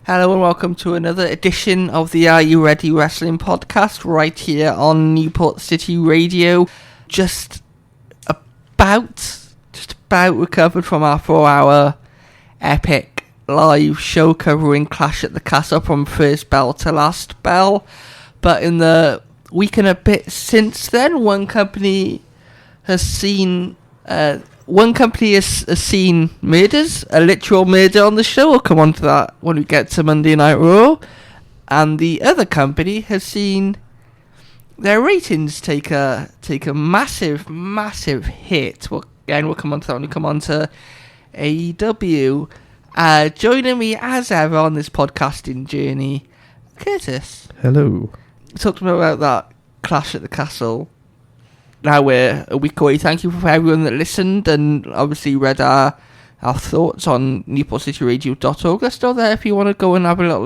Hello and welcome to another edition of the Are You Ready Wrestling podcast right here on Newport City Radio. Just about recovered from our 4-hour epic live show covering Clash at the Castle from first bell to last bell. But in the week and a bit since then, one company has seen murders, a literal murder on the show. We'll come on to that when we get to Monday Night Raw. And the other company has seen their ratings take a massive hit. We'll come on to that when we come on to AEW. Joining me as ever on this podcasting journey, Curtis. Hello. Talk to me about that Clash at the Castle. Now we're a week away. Thank you for everyone that listened and obviously read our thoughts on newportcityradio.org. They're still there if you want to go and have a little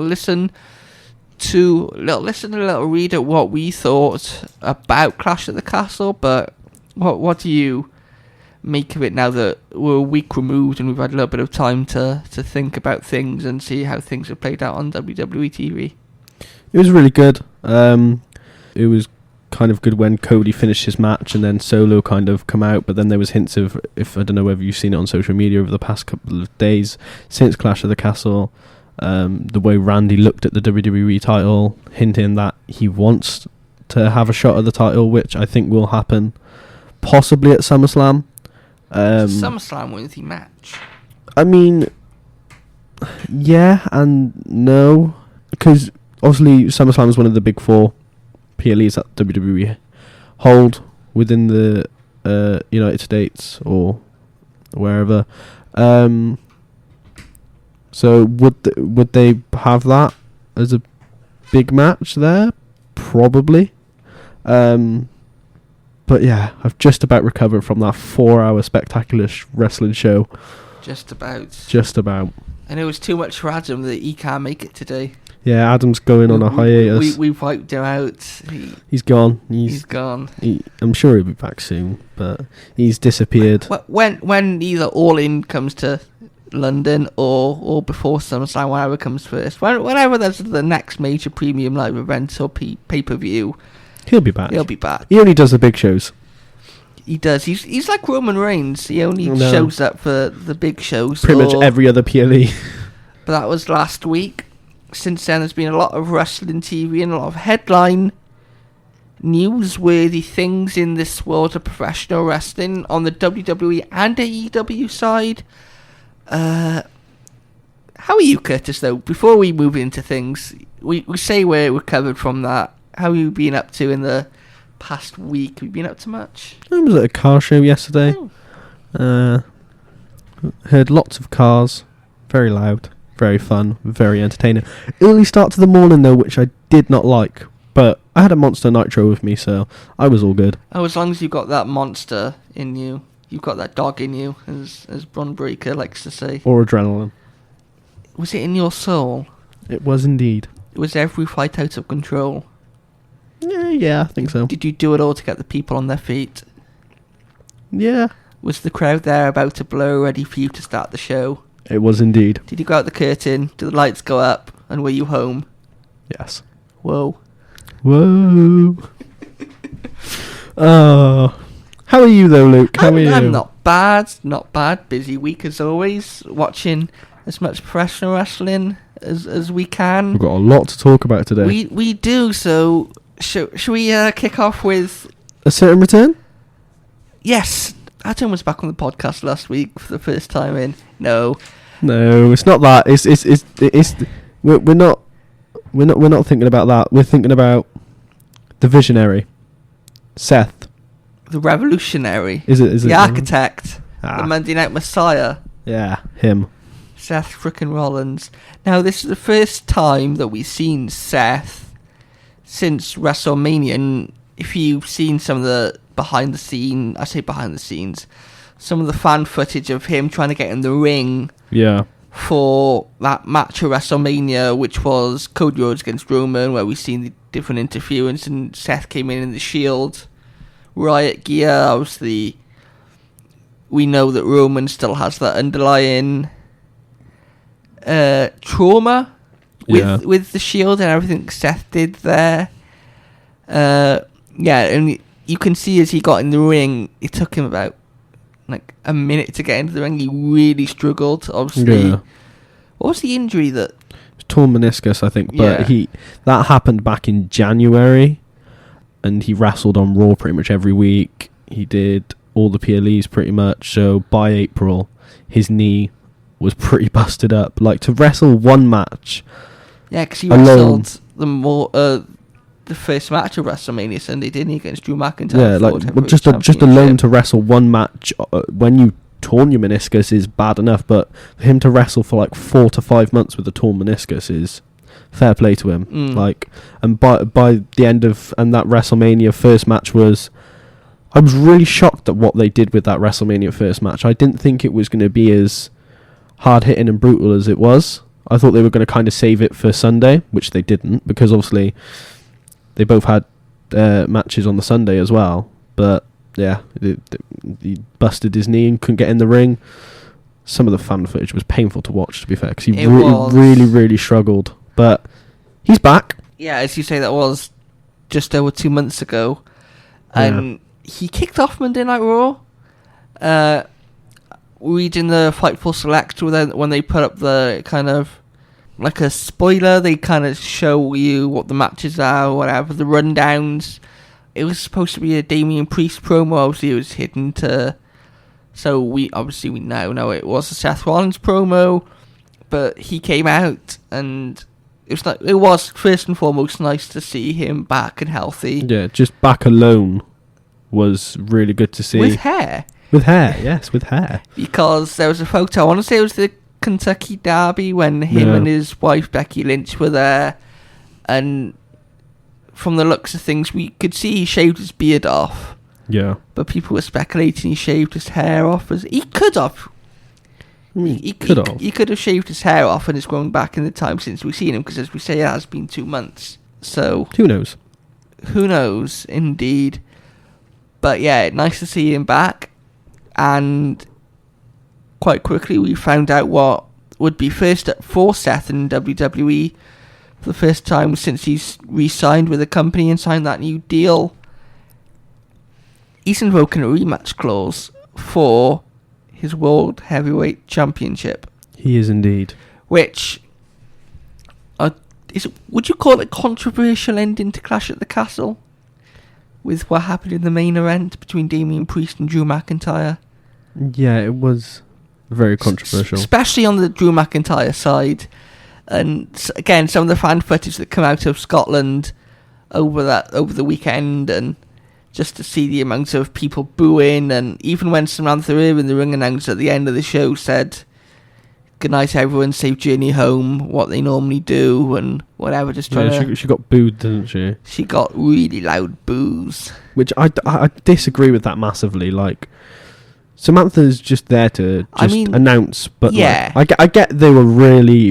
read at what we thought about Clash at the Castle. But what do you make of it now that we're a week removed and we've had a little bit of time to think about things and see how things have played out on WWE TV? It was really good. It was kind of good when Cody finished his match and then Solo kind of come out, but then there was hints of, if I don't know whether you've seen it on social media over the past couple of days since Clash of the Castle, the way Randy looked at the WWE title, hinting that he wants to have a shot at the title, which I think will happen possibly at SummerSlam. SummerSlam worthy match. I mean, yeah and no, because obviously SummerSlam is one of the big four PLEs that WWE hold within the United States or wherever. So would they have that as a big match there? Probably. But yeah, I've just about recovered from that 4-hour spectacular wrestling show. Just about. And it was too much for Adam that he can't make it today. Yeah, Adam's going on a hiatus. We've wiped him out. He's gone. He's gone. I'm sure he'll be back soon, but he's disappeared. When either All In comes to London or before SummerSlam, whatever comes first, whenever there's the next major premium live event or pay-per-view, he'll be back. He only does the big shows. He does. He's like Roman Reigns. He only shows up for the big shows. Pretty much every other PLE. But that was last week. Since then, there's been a lot of wrestling TV and a lot of headline newsworthy things in this world of professional wrestling on the WWE and AEW side. How are you, Curtis, though? Before we move into things, we say we're recovered from that. How have you been up to in the past week? Have you been up to much? I was at a car show yesterday. Heard lots of cars. Very loud. Very fun, very entertaining. Early start to the morning though, which I did not like, but I had a Monster Nitro with me, so I was all good. Oh, as long as you've got that monster in you, you've got that dog in you, as Bron Breakker likes to say. Or adrenaline. Was it in your soul? It was indeed. Was every fight out of control? Yeah, I think so. Did you do it all to get the people on their feet? Yeah. Was the crowd there about to blow, ready for you to start the show? It was indeed. Did you go out the curtain? Did the lights go up? And were you home? Yes. Whoa. Oh. How are you though, Luke? How are you? I'm not bad. Busy week as always. Watching as much professional wrestling as we can. We've got a lot to talk about today. We do, so should we kick off with a certain return? Yes. Adam was back on the podcast last week for the first time in. No, it's not that. We're not thinking about that. We're thinking about the visionary, Seth, the revolutionary. Is it the architect, the Monday Night Messiah? Yeah, him. Seth frickin' Rollins. Now, this is the first time that we've seen Seth since WrestleMania, and if you've seen some of the behind the scenes, some of the fan footage of him trying to get in the ring for that match at WrestleMania, which was Cody Rhodes against Roman, where we've seen the different interference, and Seth came in the Shield riot gear. Obviously, we know that Roman still has that underlying trauma with the Shield and everything Seth did there. And you can see as he got in the ring, it took him about like a minute to get into the ring. He really struggled. Obviously, what was the injury that? Torn meniscus, I think, but that happened back in January, and he wrestled on Raw pretty much every week. He did all the PLEs pretty much. So by April, his knee was pretty busted up. Like, to wrestle one match, because he wrestled the first match of WrestleMania Sunday, didn't he, against Drew McIntyre? Just alone to wrestle one match when you torn your meniscus is bad enough, but for him to wrestle for like 4 to 5 months with a torn meniscus is fair play to him. Like, and by the end of that WrestleMania first match I was really shocked at what they did with that WrestleMania first match. I didn't think it was going to be as hard hitting and brutal as it was. I thought they were going to kind of save it for Sunday, which they didn't, because obviously they both had matches on the Sunday as well. But yeah, he busted his knee and couldn't get in the ring. Some of the fan footage was painful to watch, to be fair, because he really struggled. But he's back. Yeah, as you say, that was just over 2 months ago. And he kicked off Monday Night Raw. Reading the Fightful Select, when they put up the kind of like a spoiler, they kind of show you what the matches are, whatever, the rundowns. It was supposed to be a Damian Priest promo. Obviously, it was hidden so we now know it was a Seth Rollins promo, but he came out, and it was first and foremost nice to see him back and healthy. Yeah, just back alone was really good to see. With hair. With hair, yes, with hair. Because there was a photo, I want to say it was the Kentucky Derby, when him and his wife Becky Lynch were there, and from the looks of things, we could see he shaved his beard off. Yeah. But people were speculating he shaved his hair off. He could have. He could have shaved his hair off, and it's grown back in the time since we've seen him, because as we say, it has been 2 months. So who knows? Who knows, indeed. But yeah, nice to see him back. And quite quickly we found out what would be first for Seth in WWE for the first time since he's re-signed with the company and signed that new deal. He's invoking a rematch clause for his World Heavyweight Championship. He is indeed. Which, would you call it a controversial ending to Clash at the Castle? With what happened in the main event between Damian Priest and Drew McIntyre? Yeah, it was very controversial. Especially on the Drew McIntyre side. And again, some of the fan footage that come out of Scotland over the weekend, and just to see the amount of people booing, and even when Samantha Irvin, the ring announcer at the end of the show, said good night everyone, safe journey home, what they normally do, and whatever, just trying to... She got booed, didn't she? She got really loud boos. Which I disagree with that massively. Like, Samantha's just there to announce, but yeah, like, I get they were really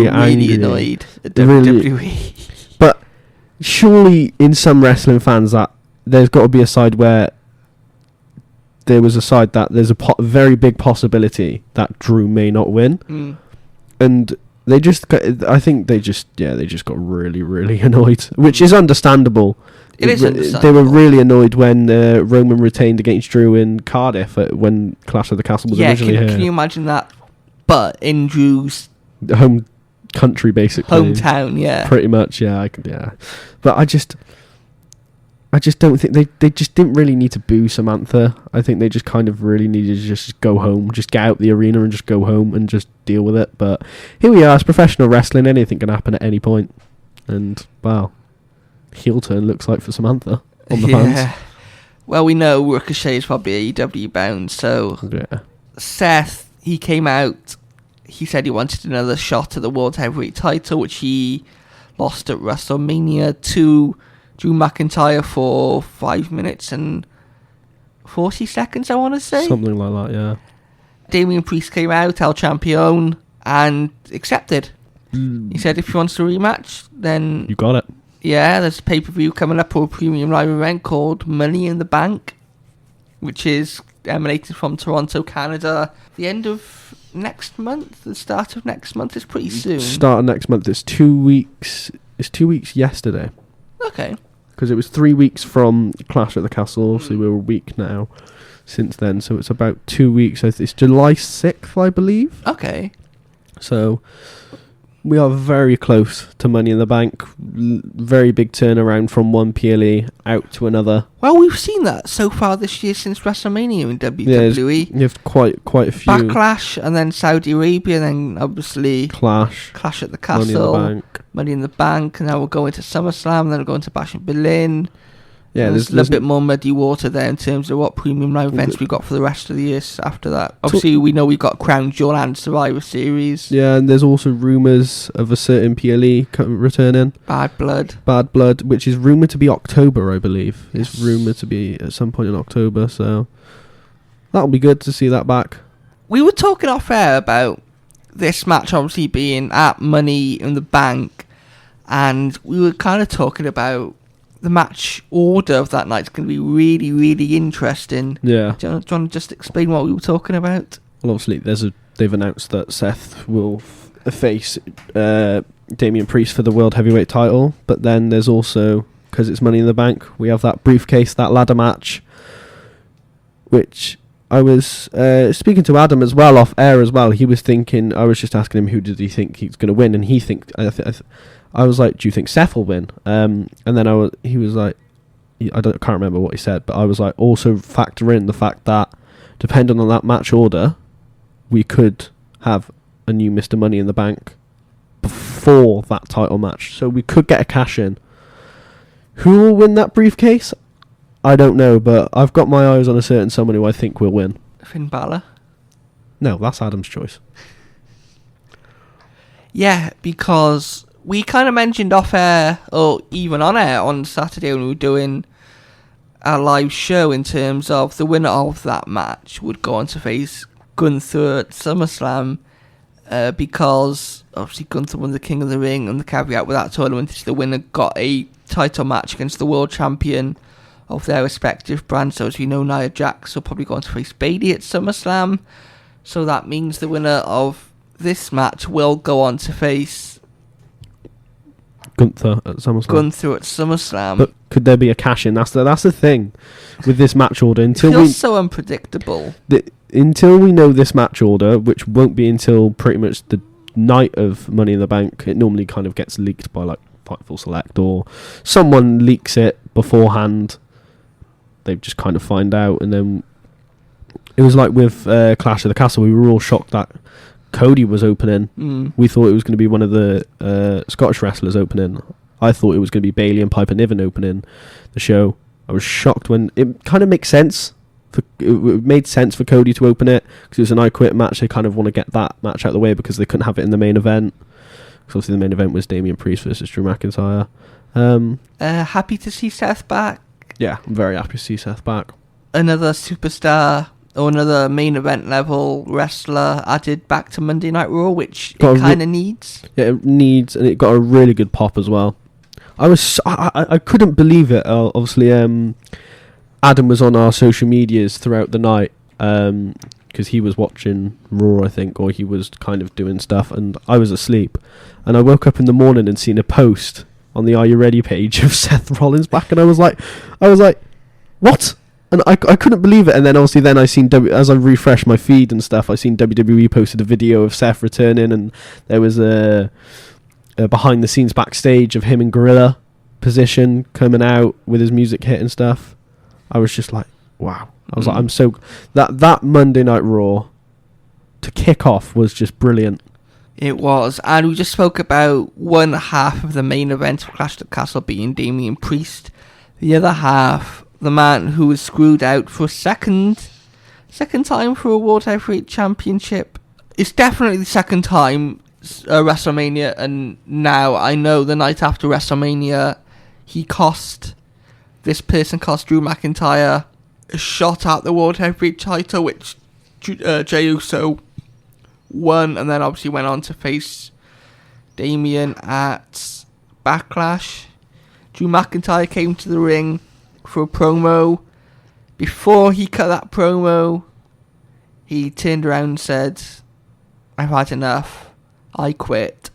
angry, annoyed at WWE. But surely in some wrestling fans that there's got to be a side where there's a very big possibility that Drew may not win, and they just got really annoyed, which is understandable. It is understandable. They were really annoyed when Roman retained against Drew in Cardiff when Clash of the Castle was originally here. Can you imagine that? But in Drew's home country, basically. Hometown, yeah. Pretty much, yeah. But I just don't think they just didn't really need to boo Samantha. I think they just kind of really needed to just go home, just get out the arena and just go home and just deal with it. But here we are, it's professional wrestling, anything can happen at any point. And wow, heel turn looks like for Samantha on the fans. Well, we know Ricochet is probably AEW bound, so Seth, he came out, he said he wanted another shot at the World Heavyweight title, which he lost at WrestleMania to Drew McIntyre for 5 minutes and 40 seconds, I want to say. Something like that, yeah. Damian Priest came out, El Champion, and accepted. He said if he wants a rematch, then... You got it. Yeah, there's a pay-per-view coming up, or a premium live event called Money in the Bank, which is emanated from Toronto, Canada, the end of next month? The start of next month? It's pretty soon. Start of next month. It's 2 weeks. It's 2 weeks yesterday. Okay. Because it was 3 weeks from Clash at the Castle. Obviously, we're a week now since then. So it's about 2 weeks. It's July 6th, I believe. Okay. So we are very close to Money in the Bank. Very big turnaround from one PLE out to another. Well, we've seen that so far this year since WrestleMania in WWE. You have quite a few. Backlash, and then Saudi Arabia, and then obviously Clash at the Castle, Money in the Bank, and now we're going to SummerSlam, and then we're going to Bash in Berlin. Yeah, there's a little bit more muddy water there in terms of what premium live events we've got for the rest of the years after that. Obviously, we know we've got Crown Jewel and Survivor Series. Yeah, and there's also rumours of a certain PLE returning. Bad Blood, which is rumoured to be October, I believe. Yes. It's rumoured to be at some point in October, so that'll be good to see that back. We were talking off air about this match obviously being at Money in the Bank, and we were kind of talking about the match order of that night is going to be really, really interesting. Yeah. Do you want to just explain what we were talking about? Well, obviously, they've announced that Seth will face Damian Priest for the World Heavyweight title, but then there's also, because it's Money in the Bank, we have that briefcase, that ladder match, which I was speaking to Adam as well, off air as well. He was thinking, I was just asking him who did he think he's going to win, and he I was like, do you think Seth will win? And then he was like, I can't remember what he said, but I was like, also factor in the fact that depending on that match order, we could have a new Mr. Money in the Bank before that title match. So we could get a cash in. Who will win that briefcase? I don't know, but I've got my eyes on a certain someone who I think will win. Finn Balor? No, that's Adam's choice. Yeah, because we kind of mentioned off air, or even on air on Saturday when we were doing our live show, in terms of the winner of that match would go on to face Gunther at SummerSlam, because obviously Gunther won the King of the Ring, and the caveat with that tournament is the winner got a title match against the world champion of their respective brands. So as we know, Nia Jax will probably go on to face Bayley at SummerSlam, so that means the winner of this match will go on to face Gunther at SummerSlam. But could there be a cash in? That's the thing with this match order. Until it feels so unpredictable. Until we know this match order, which won't be until pretty much the night of Money in the Bank. It normally kind of gets leaked by like Fightful Select, or someone leaks it beforehand. They just kind of find out, and then it was like with Clash of the Castle. We were all shocked that Cody was opening. We thought it was going to be one of the Scottish wrestlers opening. I thought it was going to be Bayley and Piper Niven opening the show. I was shocked when it kind of makes sense. It made sense for Cody to open it because it was an I Quit match. They kind of want to get that match out of the way because they couldn't have it in the main event. Because obviously the main event was Damian Priest versus Drew McIntyre. Happy to see Seth back. Yeah, I'm very happy to see Seth back. Another superstar or another main event level wrestler added back to Monday Night Raw, which it kind of needs. Yeah, it needs, and it got a really good pop as well. I couldn't believe it. Obviously, Adam was on our social medias throughout the night because he was watching Raw, I think, or he was kind of doing stuff, and I was asleep. And I woke up in the morning and seen a post on the Are You Ready page of Seth Rollins back, and I was like, what? And I couldn't believe it. And then obviously I seen, as I refreshed my feed and stuff, I seen WWE posted a video of Seth returning, and there was a behind the scenes backstage of him in Gorilla position coming out with his music hit and stuff. I was just like, wow. I was like, I'm so... That Monday Night Raw to kick off was just brilliant. It was. And we just spoke about one half of the main event of Clash at the Castle being Damian Priest. The other half, the man who was screwed out for second time for a World Heavyweight Championship. It's definitely the second time WrestleMania, and now I know the night after WrestleMania, this person cost Drew McIntyre a shot at the World Heavyweight title, which Jey Uso won, and then obviously went on to face Damian at Backlash. Drew McIntyre came to the ring for a promo. Before he cut that promo, he turned around and said, I've had enough. I quit.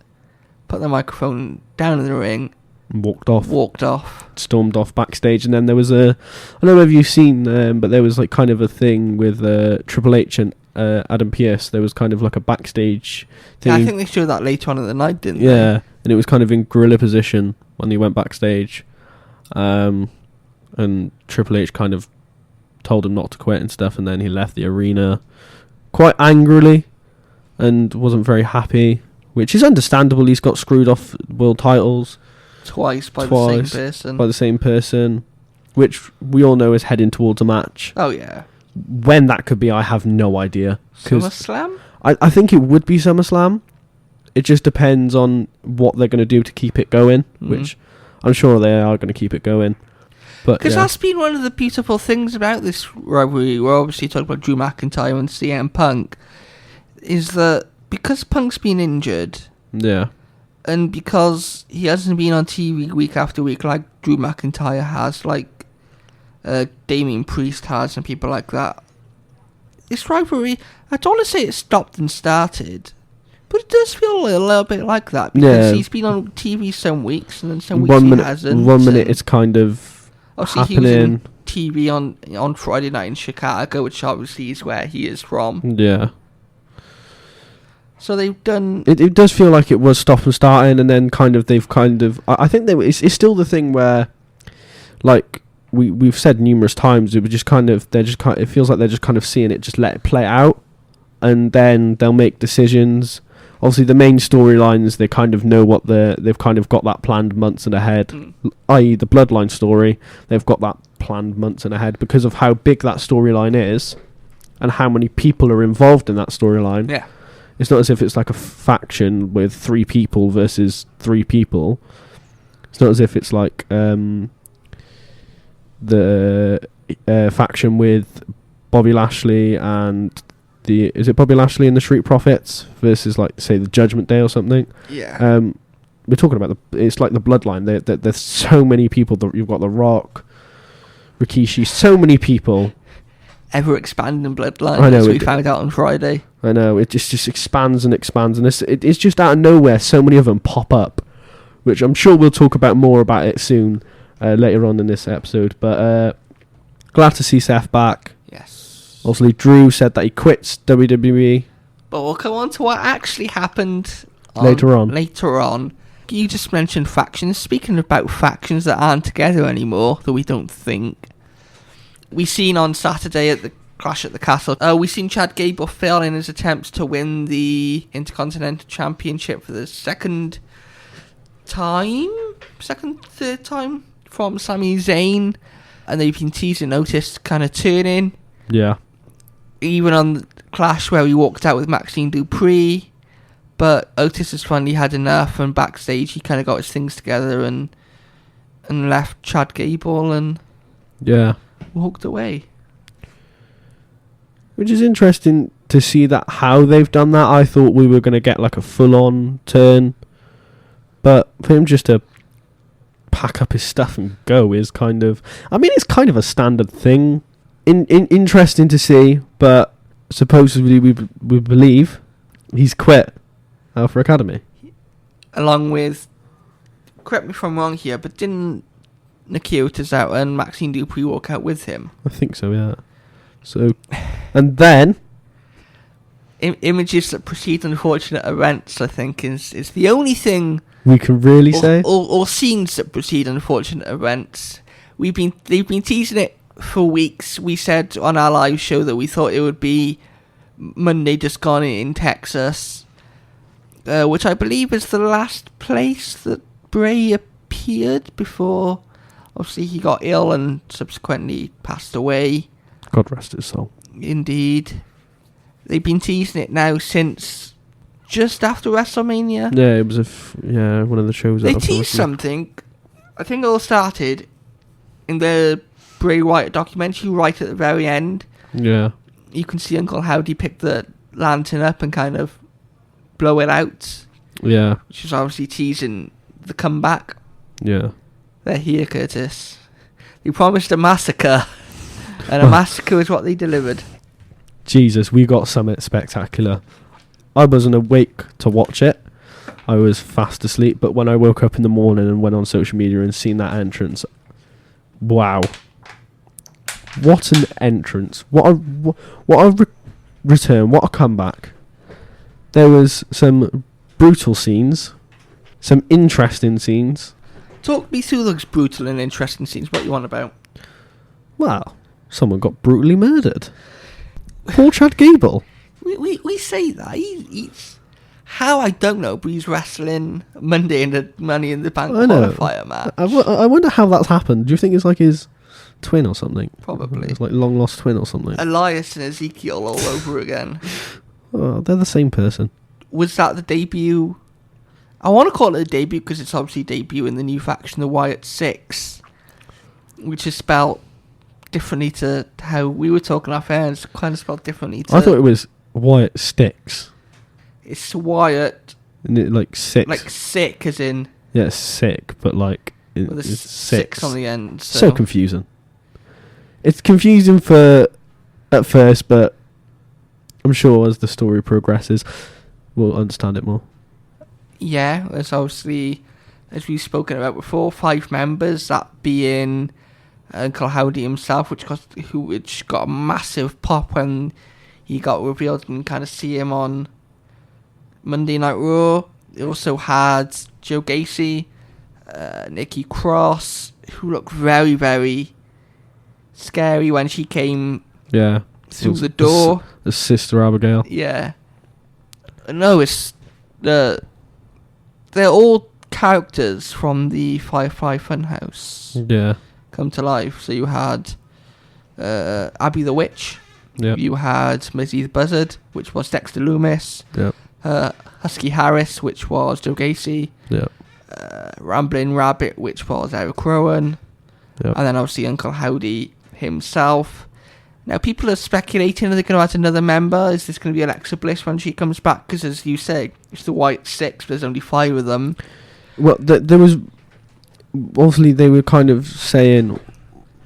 Put the microphone down in the ring. And walked off. Stormed off backstage. And then there was I don't know if you've seen, but there was like kind of a thing with Triple H and Adam Pearce. There was kind of like a backstage thing. Yeah, I think they showed that later on in the night, didn't they? Yeah, and it was kind of in gorilla position when he went backstage. And Triple H kind of told him not to quit and stuff, and then he left the arena quite angrily and wasn't very happy, which is understandable. He's got screwed off world titles twice by the same person, which we all know is heading towards a match. Oh yeah. When that could be, I have no idea. SummerSlam? I think it would be SummerSlam. It just depends on what they're going to do to keep it going, which I'm sure they are going to keep it going. Because that's been one of the beautiful things about this rivalry. We're obviously talking about Drew McIntyre and CM Punk. Is that because Punk's been injured, and because he hasn't been on TV week after week like Drew McIntyre has, like Damien Priest has, and people like that, this rivalry, I don't want to say it stopped and started, but it does feel a little bit like that, because he's been on TV some weeks, and then some weeks he hasn't. 1 minute it's kind of obviously happening. He was on TV on Friday night in Chicago, which obviously is where he is from. Yeah. So they've done... It does feel like it was stop and starting, and then they've I think it's still the thing where, like we've said numerous times, it feels like they're just kind of seeing it, just let it play out, and then they'll make decisions. Obviously, the main storylines, they kind of know what they've kind of got that planned months and ahead, i.e. the Bloodline story. They've got that planned months and ahead because of how big that storyline is and how many people are involved in that storyline. Yeah. It's not as if it's like a faction with 3 people versus 3 people. It's not as if it's like the faction with Bobby Lashley and... Is it Bobby Lashley and the Street Profits versus, like, say, the Judgment Day or something? Yeah. We're talking about it's like the Bloodline. There's so many people. You've got The Rock, Rikishi, so many people. Ever expanding Bloodline, I know, as we found out on Friday. I know, it just expands and expands, and it's just out of nowhere. So many of them pop up, which I'm sure we'll talk about more about it soon, later on in this episode. But glad to see Seth back. Yes. Obviously, Drew said that he quits WWE. But we'll come on to what actually happened later on. You just mentioned factions. Speaking about factions that aren't together anymore, that we don't think. We seen on Saturday at the Clash at the Castle, we seen Chad Gable fail in his attempts to win the Intercontinental Championship for the third time from Sami Zayn. And they've been teasing Otis kind of turning. Yeah. Even on the Clash where he walked out with Maxine Dupree, but Otis has finally had enough, and backstage he kind of got his things together and left Chad Gable and walked away. Which is interesting to see that how they've done that. I thought we were going to get like a full-on turn, but for him just to pack up his stuff and go is kind of... I mean, it's kind of a standard thing. Interesting to see, but supposedly we believe he's quit Alpha Academy. Along with, correct me if I'm wrong here, but didn't Nakia Tozawa and Maxine Dupree walk out with him? I think so, yeah. So, and then... images that precede unfortunate events, I think, is the only thing... we can really say? Or scenes that precede unfortunate events. They've been teasing it for weeks. We said on our live show that we thought it would be Monday just gone in Texas, which I believe is the last place that Bray appeared before obviously he got ill and subsequently passed away. God rest his soul. Indeed. They've been teasing it now since just after WrestleMania. Yeah, it was one of the shows. They teased something. I think it all started in the Bray Wyatt documentary right at the very end. Yeah. You can see Uncle Howdy pick the lantern up and kind of blow it out. Yeah. Which is obviously teasing the comeback. Yeah. They're here, Curtis. They promised a massacre, and a massacre is what they delivered. Jesus, we got something spectacular. I wasn't awake to watch it. I was fast asleep. But when I woke up in the morning and went on social media and seen that entrance, wow. What an entrance. What a return. What a comeback. There was some brutal scenes. Some interesting scenes. Talk me through those brutal and interesting scenes. What you want about? Well, someone got brutally murdered. Poor Chad Gable. We say that. He's... How, I don't know, but he's wrestling Monday in the Money in the Bank qualifier match. I wonder how that's happened. Do you think it's like his twin or something? Probably. It's like long lost twin or something. Elias and Ezekiel all over again. Oh, they're the same person. Was that the debut? I want to call it a debut because it's obviously debut in the new faction, the Wyatt 6, which is spelled differently to how we were talking off air. It's kind of spelled differently to... I thought it was Wyatt Sticks. It's Wyatt... Isn't it like six? Like sick as in... Yeah, it's sick, but like... With a six on the end. So confusing. It's confusing at first, but I'm sure as the story progresses, we'll understand it more. Yeah, there's obviously, as we've spoken about before, 5 members, that being Uncle Howdy himself, which got a massive pop when he got revealed and kind of see him on Monday Night Raw. They also had Joe Gacy, Nikki Cross, who looked very, very scary when she came through the door. The Sister Abigail. Yeah. No, it's they're all characters from the Firefly Funhouse. Yeah. Come to life. So you had Abby the Witch. Yep. You had Mizzy the Buzzard, which was Dexter Loomis. Yep. Husky Harris, which was Joe Gacy. Yep. Rambling Rabbit, which was Eric Rowan. Yep. And then obviously Uncle Howdy himself. Now, people are speculating, are they going to add another member? Is this going to be Alexa Bliss when she comes back? Because, as you say, it's the White 6, but there's only 5 of them. Well, there was... Obviously, they were kind of saying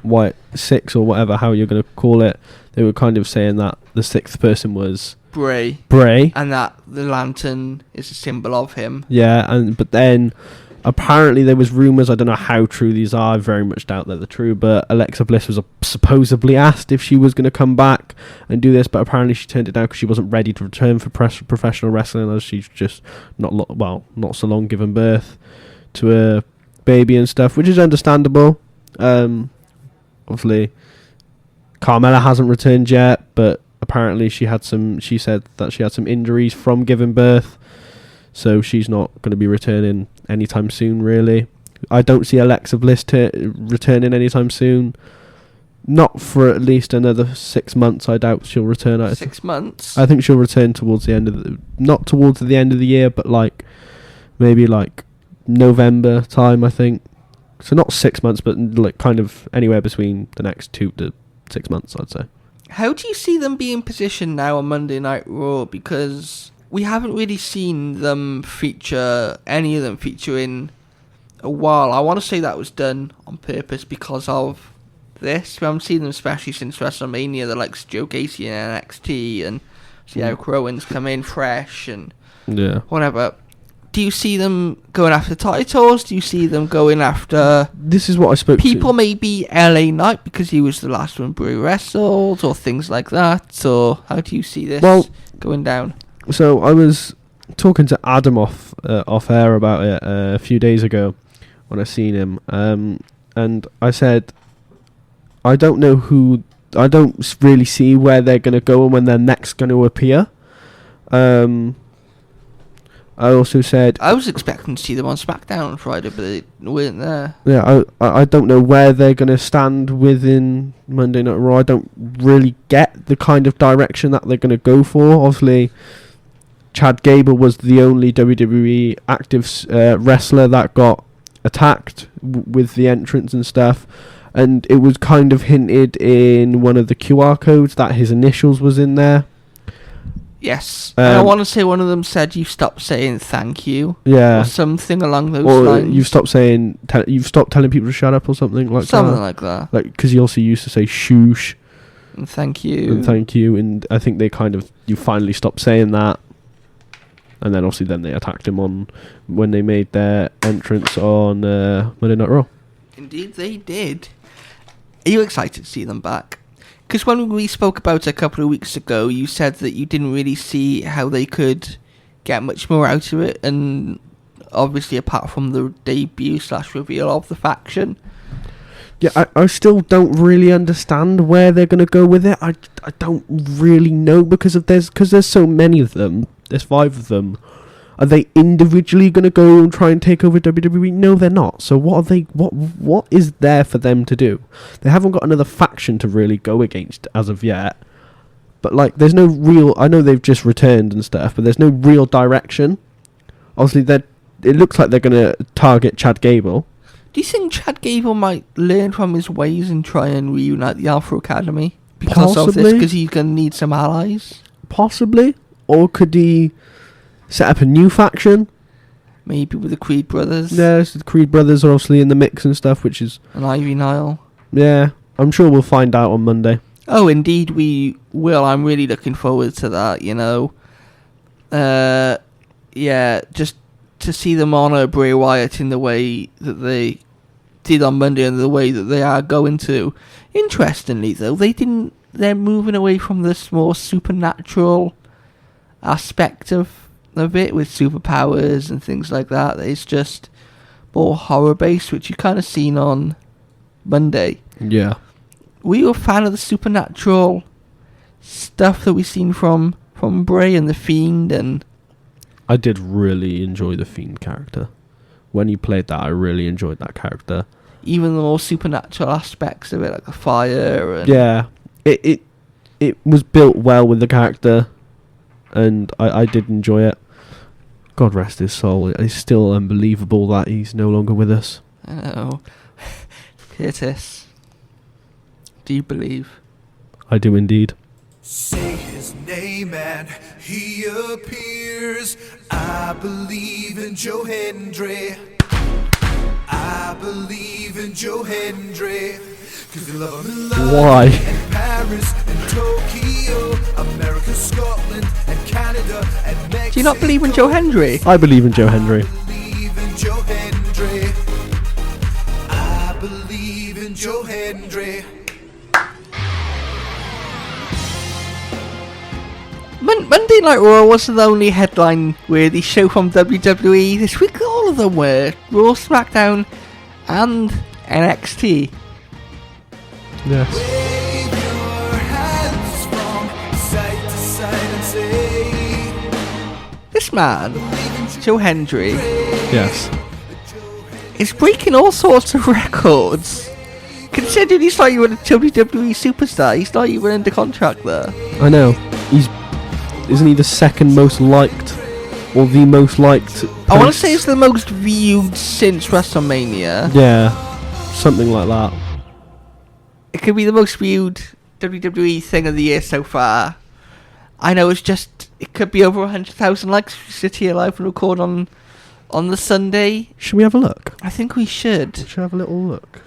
White 6 or whatever, how you're going to call it. They were kind of saying that the 6th person was... Bray. And that the lantern is a symbol of him. Yeah, but then... Apparently there was rumours, I don't know how true these are, I very much doubt that they're true, but Alexa Bliss was supposedly asked if she was going to come back and do this, but apparently she turned it down because she wasn't ready to return for professional wrestling, as she's just not so long given birth to a baby and stuff, which is understandable. Obviously, Carmella hasn't returned yet, but apparently she said that she had some injuries from giving birth, so she's not going to be returning anytime soon, really. I don't see Alexa Bliss returning anytime soon. Not for at least another 6 months. I doubt she'll return. 6 months? I think she'll return towards the end of not towards the end of the year, but maybe November time, I think. So not 6 months, but kind of anywhere between the next 2 to 6 months, I'd say. How do you see them being positioned now on Monday Night Raw? Because we haven't really seen any of them feature in a while. I want to say that was done on purpose because of this. We haven't seen them especially since WrestleMania, the likes of Joe Gacy and NXT, and Eric Rowan's come in fresh and whatever. Do you see them going after titles? Do you see them going after... This is what I spoke people, maybe LA Knight because he was the last one Bray wrestled, or things like that? Or how do you see this going down? So I was talking to Adam off air about it a few days ago when I seen him, and I said I don't really see where they're going to go and when they're next going to appear. I also said I was expecting to see them on SmackDown on Friday, but they weren't there. Yeah, I don't know where they're going to stand within Monday Night Raw. I don't really get the kind of direction that they're going to go for. Obviously, Chad Gable was the only WWE active wrestler that got attacked with the entrance and stuff, and it was kind of hinted in one of the QR codes that his initials was in there. Yes, I want to say one of them said you stopped saying thank you, or something along those lines. You've stopped saying you've stopped telling people to shut up or something like that. Like because he also used to say shoosh and thank you, and I think you finally stopped saying that. And then obviously then they attacked him on when they made their entrance on Monday Night Raw. Indeed, they did. Are you excited to see them back? Because when we spoke about it a couple of weeks ago, you said that you didn't really see how they could get much more out of it, and obviously apart from the debut/reveal of the faction. Yeah, I still don't really understand where they're going to go with it. I don't really know because there's so many of them. There's 5 of them. Are they individually going to go and try and take over WWE? No, they're not. So what is there for them to do? They haven't got another faction to really go against as of yet. But like, there's no real. I know they've just returned and stuff, but there's no real direction. Obviously, it looks like they're going to target Chad Gable. Do you think Chad Gable might learn from his ways and try and reunite the Alpha Academy because of this? Because he's going to need some allies. Possibly. Or could he set up a new faction? Maybe with the Creed brothers. Yeah, the Creed brothers are obviously in the mix and stuff, which is... And Ivy Nile. Yeah, I'm sure we'll find out on Monday. Oh, indeed we will. I'm really looking forward to that, you know. Yeah, just to see them honour Bray Wyatt in the way that they did on Monday and the way that they are going to. Interestingly, though, they're moving away from this more supernatural aspect of it with superpowers and things like that. It's just more horror based, which you kind of seen on Monday. Yeah. Were you a fan of the supernatural stuff that we've seen from Bray and the Fiend? And I did really enjoy the Fiend character. When he played that, I really enjoyed that character. Even the more supernatural aspects of it, like the fire. And yeah, it was built well with the character. And I did enjoy it. God rest his soul. It's still unbelievable that he's no longer with us. I know. Curtis, do you believe? I do indeed. Say his name and he appears. I believe in Joe Hendry. I believe in Joe Hendry. Cause you love him in London. Why? And Paris and Tokyo, America, Scotland and Canada and Mexico. Do you not believe in Joe Hendry? I believe in Joe Hendry. I believe in Joe Hendry. I believe in Joe Hendry. Monday Night Raw wasn't the only headline-worthy show from WWE. This week all of them were. Raw, SmackDown and NXT. Yes. Wave your hands from side to side and say, This man, Joe Hendry, Yes. is breaking all sorts of records. Considering he's not even a WWE superstar, he's not even under contract there. I know. Isn't he the second most liked, or the most liked? I want to say it's the most viewed since WrestleMania. Yeah, something like that. It could be the most viewed WWE thing of the year so far. I know it could be over 100,000 likes if we sit here live and record on the Sunday. Should we have a look? I think we should. Should we have a little look?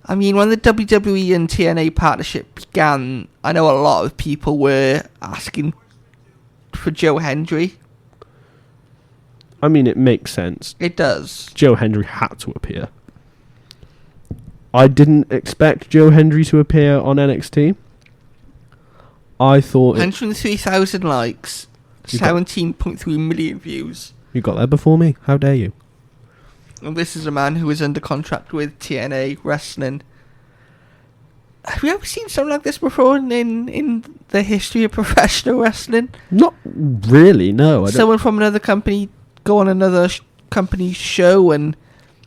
I mean, when the WWE and TNA partnership began, I know a lot of people were asking for Joe Hendry. I mean, it makes sense. It does. Joe Hendry had to appear. I didn't expect Joe Hendry to appear on NXT. I thought 103,000 likes, 17.3 million views. You got there before me. How dare you? And this is a man who is under contract with TNA Wrestling. Have you ever seen something like this before in the history of professional wrestling? Not really, no. Someone from another company go on another company's show and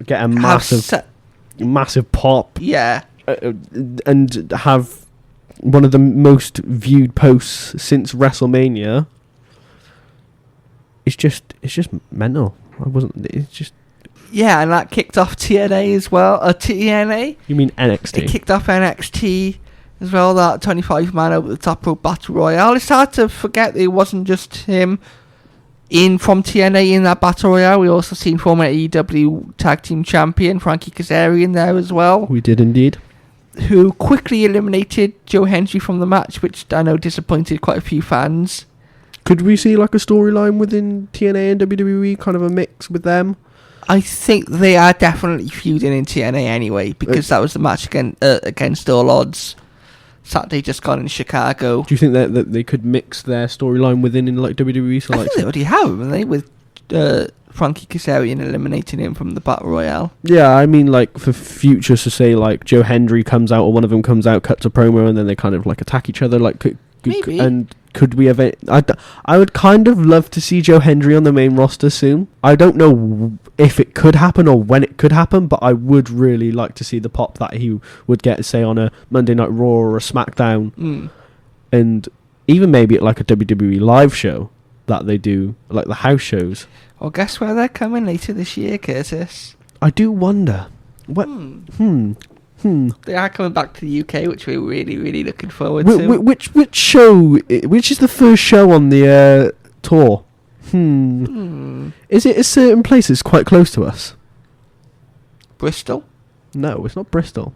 get a massive pop. Yeah. And have one of the most viewed posts since WrestleMania. It's just mental. It's just... Yeah, and that kicked off TNA as well. TNA? You mean NXT? It kicked off NXT as well, that 25-man over the top rope battle royale. It's hard to forget that it wasn't just him from TNA in that battle royale. We also seen former AEW tag team champion Frankie Kazarian there as well. We did indeed. Who quickly eliminated Joe Hendry from the match, which I know disappointed quite a few fans. Could we see like a storyline within TNA and WWE, kind of a mix with them? I think they are definitely feuding in TNA anyway, because that was the match against All Odds Saturday just gone in Chicago. Do you think that they could mix their storyline within in like WWE? So I like think they already have, haven't they, with Frankie Kazarian eliminating him from the Battle Royale. Yeah, I mean, like for future, so say like Joe Hendry comes out or one of them comes out, cuts a promo, and then they kind of like attack each other. Like, Maybe. And could we have? I would kind of love to see Joe Hendry on the main roster soon. I don't know if it could happen or when it could happen, but I would really like to see the pop that he would get, say, on a Monday Night Raw or a SmackDown, and even maybe at like a WWE live show that they do, like the house shows. Well, guess where they're coming later this year, Curtis? I do wonder. What? They are coming back to the UK, which we're really, really looking forward to. Which show? Which is the first show on the tour? Is it a certain place that's quite close to us? Bristol? No, it's not Bristol.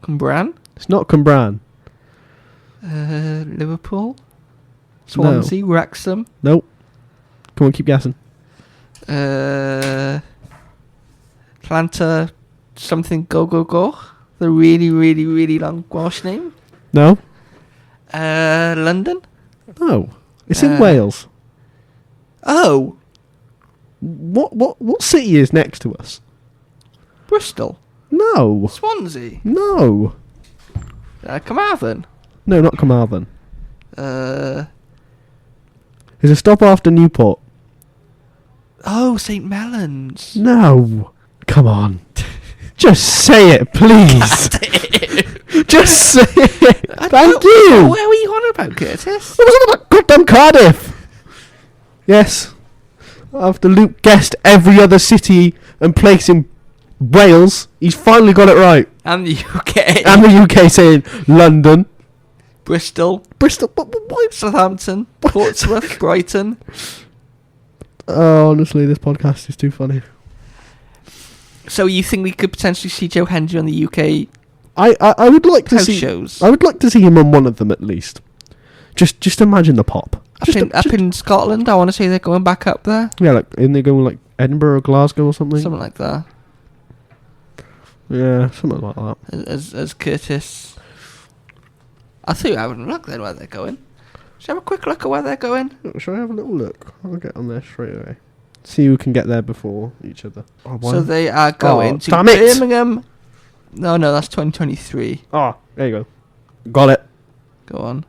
Cwmbran? It's not Cwmbran. Liverpool? Swansea? Wrexham? Nope. Come on, keep guessing. Atlanta something go. The really, really, really long Welsh name. No. London? No. It's in Wales. Oh. What city is next to us? Bristol? No. Swansea? No. Carmarthen? No, not Carmarthen. There's a stop after Newport. Oh, St. Mellons. No. Come on. Just say it, please. Just say it. Thank you. Where were you on about, Curtis? I was on about goddamn Cardiff. Yes. After Luke guessed every other city and place in Wales, he's finally got it right. And the UK. And the UK saying London. Bristol. Why? Southampton. Portsmouth. Brighton. Oh, honestly, this podcast is too funny. So you think we could potentially see Joe Hendry on the UK I would like to house see shows? I would like to see him on one of them at least. Just imagine the pop. Up in Scotland, I want to say they're going back up there. Yeah, like in they go like Edinburgh or Glasgow or something. Something like that. Yeah, something like that. As Curtis. I think I haven't looked then where they're going. Should I have a quick look at where they're going? Shall I have a little look? I'll get on there straight away. See who can get there before each other. Oh, so they are going to Birmingham. No, that's 2023. Oh, there you go. Got it. Go on.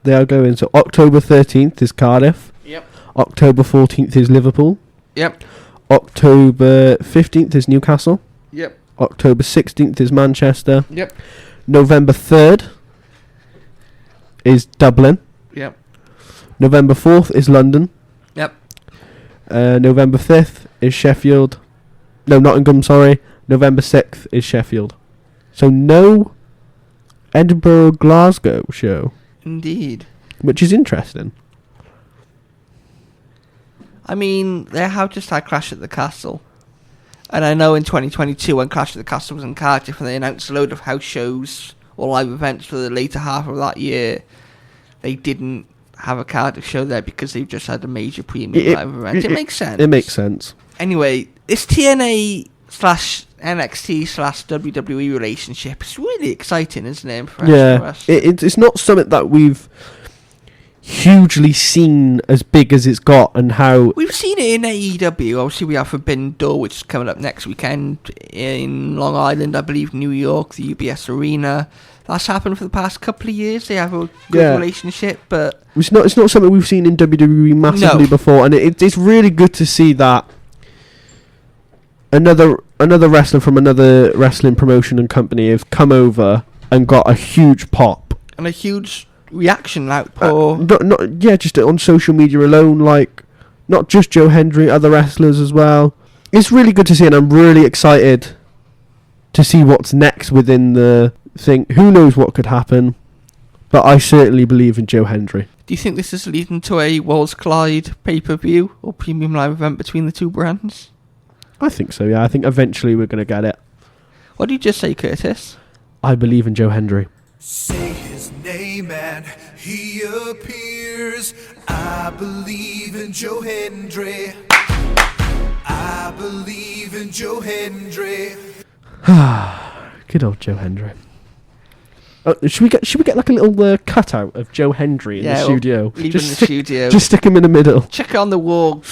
They are going. So October 13th is Cardiff. Yep. October 14th is Liverpool. Yep. October 15th is Newcastle. Yep. October 16th is Manchester. Yep. November 3rd is Dublin. Yep. November 4th is London. Yep. November 5th is Sheffield. No, Nottingham, sorry. November 6th is Sheffield. So no Edinburgh Glasgow show. Indeed. Which is interesting. I mean, they have just had Clash at the Castle. And I know in 2022 when Clash at the Castle was in Cardiff and they announced a load of house shows or live events for the later half of that year, they didn't have a Cardiff show there because they've just had a major premium live event. It makes sense. It makes sense. Anyway, this TNA/NXT/WWE relationship is really exciting, isn't it? Yeah, it's not something that we've hugely seen as big as it's got, and how we've seen it in AEW. Obviously, we have Forbidden Door, which is coming up next weekend in Long Island, I believe, New York, the UBS Arena. That's happened for the past couple of years. They have a good relationship, but it's not something we've seen in WWE massively before, and it's really good to see that another wrestler from another wrestling promotion and company have come over and got a huge pop and a huge reaction outpour. Just on social media alone, like not just Joe Hendry, other wrestlers as well. It's really good to see, and I'm really excited to see what's next within the thing. Who knows what could happen, but I certainly believe in Joe Hendry. Do you think this is leading to a Worlds Collide pay-per-view or premium live event between the two brands? I think so, yeah. I think eventually we're going to get it. What did you just say, Curtis? I believe in Joe Hendry. Say his name. name and he appears. I believe in Joe Hendry. I believe in Joe Hendry. Good old Joe Hendry. Should we get like a little cutout of Joe Hendry in the studio? Leave in the studio. Just stick him in the middle. Check it on the wall.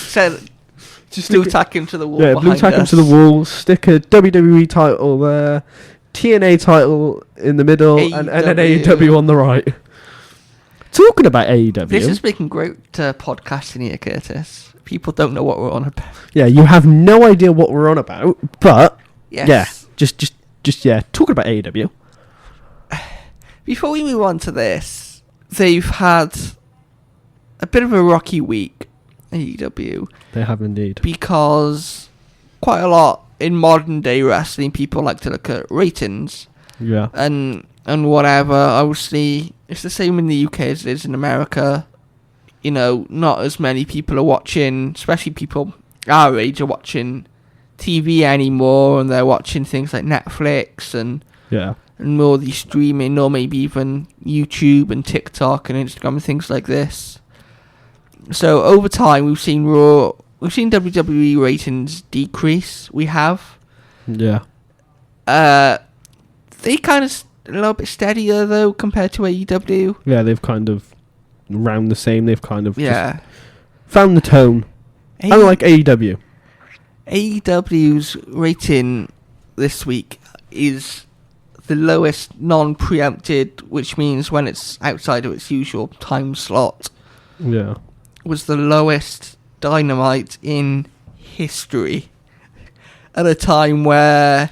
Just blue tack him to the wall. Yeah, behind blue tack him us. to the wall. Stick a WWE title there, TNA title in the middle, and an AEW on the right. Talking about AEW, this is making great podcasting here, Curtis. People don't know what we're on about. Yeah, you have no idea what we're on about, but Yes. yeah, just talking about AEW. Before we move on to this, they've had a bit of a rocky week, AEW. They have indeed. Because quite a lot in modern day wrestling, people like to look at ratings. Yeah. And whatever. Obviously, it's the same in the UK as it is in America. You know, not as many people are watching, especially people our age, are watching TV anymore, and they're watching things like Netflix and more of the streaming, or maybe even YouTube and TikTok and Instagram and things like this. So over time, we've seen WWE ratings decrease. We have. Yeah. They kind of a little bit steadier though compared to AEW. Yeah, they've kind of round the same. They've kind of just found the tone. Unlike AEW. AEW's rating this week is the lowest non-preempted, which means when it's outside of its usual time slot. Yeah. Was the lowest Dynamite in history at a time where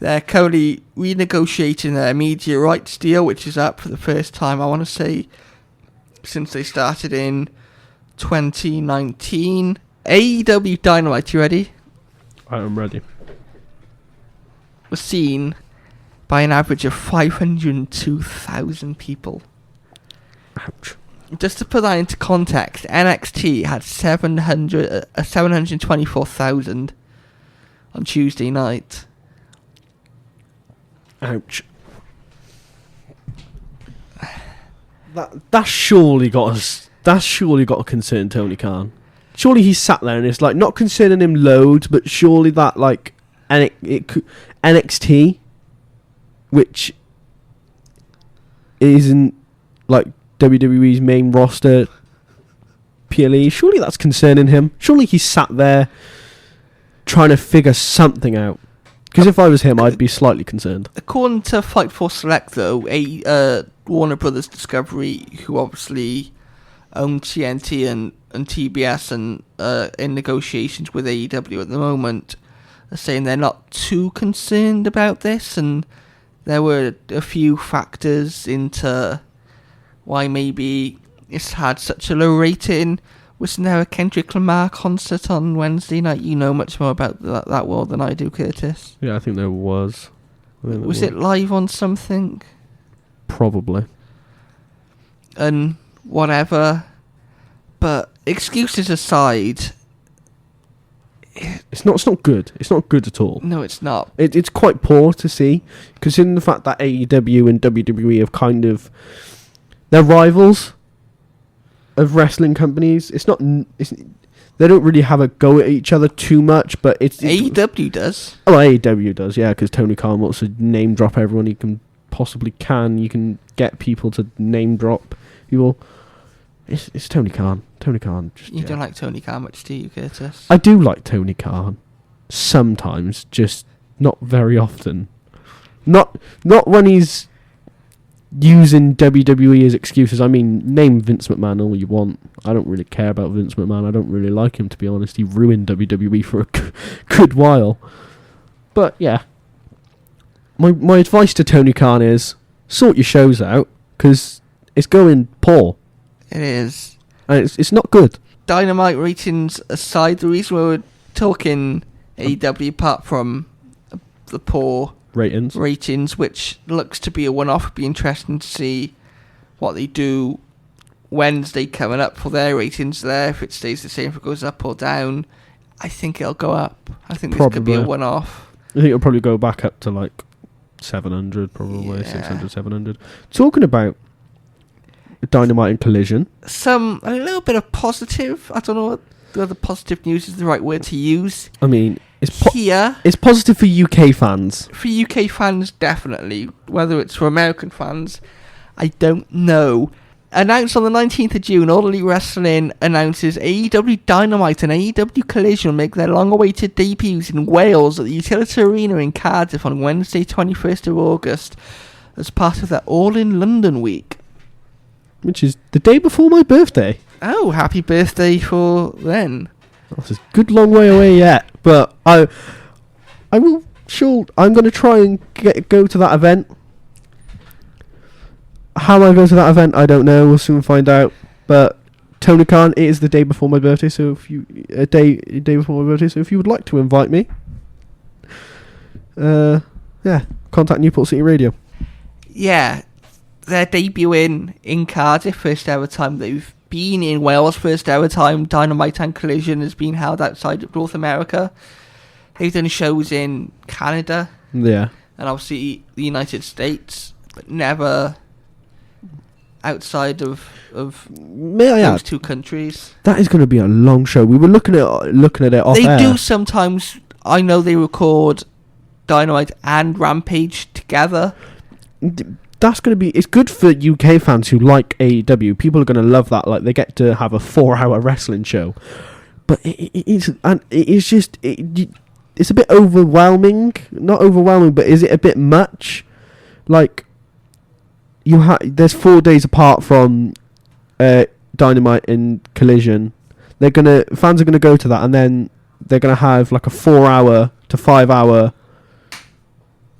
they're currently renegotiating their media rights deal, which is up for the first time, I want to say, since they started in 2019. AEW Dynamite, you ready? I am ready. Was seen by an average of 502,000 people. Ouch. Just to put that into context, NXT had 724,000 on Tuesday night. Ouch. That's surely got us. That's surely got to concern Tony Khan. Surely he's sat there and it's like not concerning him loads, but surely that like NXT, which isn't like WWE's main roster PLE, surely that's concerning him. Surely he's sat there trying to figure something out. Because if I was him, I'd be slightly concerned. According to Fightful Select, though, Warner Brothers Discovery, who obviously own TNT and TBS and in negotiations with AEW at the moment, are saying they're not too concerned about this, and there were a few factors into why maybe it's had such a low rating. Wasn't there a Kendrick Lamar concert on Wednesday night? You know much more about that world than I do, Curtis. Yeah, I think there was. Was it live on something? Probably. And whatever. But excuses aside, it's not good. It's not good at all. No, it's not. It's quite poor to see, considering the fact that AEW and WWE have kind of... They're rivals of wrestling companies. They don't really have a go at each other too much, but AEW does. Oh, AEW does, yeah, because Tony Khan wants to name drop everyone he can possibly can. You can get people to name drop people. It's Tony Khan. Tony Khan. You don't like Tony Khan much, do you, Curtis? I do like Tony Khan. Sometimes, just not very often. Not when he's using WWE as excuses. I mean, name Vince McMahon all you want. I don't really care about Vince McMahon. I don't really like him, to be honest. He ruined WWE for a good while. But yeah, my advice to Tony Khan is sort your shows out, because it's going poor. It is. And it's not good. Dynamite ratings aside, the reason we're talking AEW, apart from the poor ratings, which looks to be a one-off, would be interesting to see what they do Wednesday coming up for their ratings there. If it stays the same, if it goes up or down, I think it'll go up. I think this could be a one-off. I think it'll probably go back up to like 700, probably, yeah. 600, 700. Talking about Dynamite and Collision. A little bit of positive. I don't know whether positive news is the right word to use. I mean, here. It's positive for UK fans. For UK fans, definitely. Whether it's for American fans, I don't know. Announced on the 19th of June, All Elite Wrestling announces AEW Dynamite and AEW Collision will make their long-awaited debuts in Wales at the Utility Arena in Cardiff on Wednesday, 21st of August, as part of their All In London week. Which is the day before my birthday. Oh, happy birthday for then. That's a good long way away yet, but I will. Sure, I'm going to try and go to that event. How I go to that event, I don't know. We'll soon find out. But Tony Khan, it is the day before my birthday, so if you a day before my birthday, so if you would like to invite me, contact Newport City Radio. Yeah, they're debuting in Cardiff, first ever time they've been in Wales, first ever time Dynamite and Collision has been held outside of North America. They've done shows in Canada, and obviously the United States, but never outside of those two countries. That is going to be a long show. We were looking at it off air. They do sometimes. I know they record Dynamite and Rampage together. That's going to be... It's good for UK fans who like AEW. People are going to love that. Like, they get to have a 4-hour wrestling show. But it's a bit overwhelming. Not overwhelming, but is it a bit much? Like, there's 4 days apart from Dynamite and Collision. Fans are gonna go to that, and then they're gonna have like a 4-hour to 5-hour.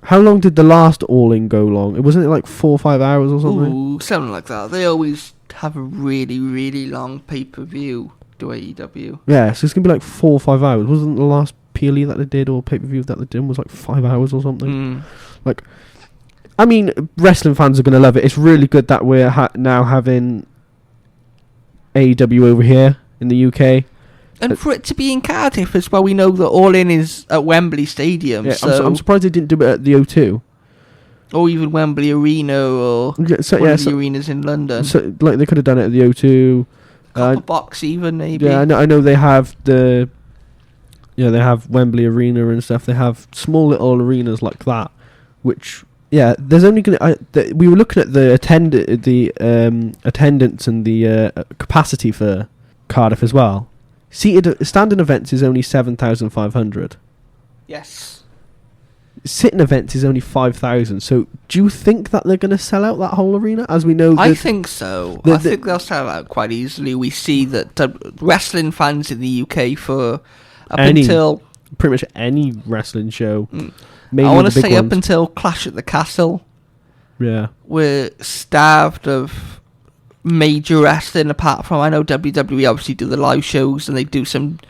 How long did the last All In go long? Wasn't it like 4 or 5 hours or something? Ooh, something like that. They always have a really, really long pay-per-view to AEW. Yeah, so it's gonna be like 4 or 5 hours. Wasn't the last PLE that they did or pay-per-view that they did was like 5 hours or something? Like, I mean, wrestling fans are going to love it. It's really good that we're now having AEW over here in the UK. And for it to be in Cardiff as well, we know that All In is at Wembley Stadium. Yeah, so I'm surprised they didn't do it at the O2. Or even Wembley Arena or one of the arenas in London. So, like, they could have done it at the O2. Copper Box even, maybe. Yeah, I know they have they have Wembley Arena and stuff. They have small little arenas like that, which... Yeah, there's only gonna. We were looking at the attendance and the capacity for Cardiff as well. Standing events is only 7,500. Yes. Sitting events is only 5,000. So, do you think that they're going to sell out that whole arena? As we know, I think so. I think they'll sell out quite easily. We see that wrestling fans in the UK until pretty much any wrestling show. I want to say up until Clash at the Castle. Yeah. We're starved of major wrestling, apart from, I know WWE obviously do the live shows, and they've done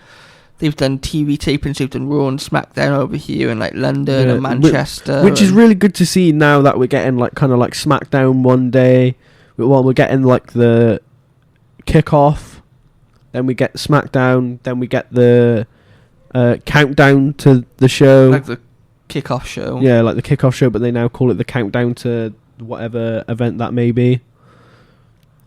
TV tapings, they've done Raw and SmackDown over here in like London and Manchester. Which is really good to see now that we're getting like kind of like SmackDown one day. We're getting like the kickoff, then we get SmackDown, then we get the countdown to the show. Like the kickoff show. Yeah, like the kickoff show, but they now call it the countdown to whatever event that may be.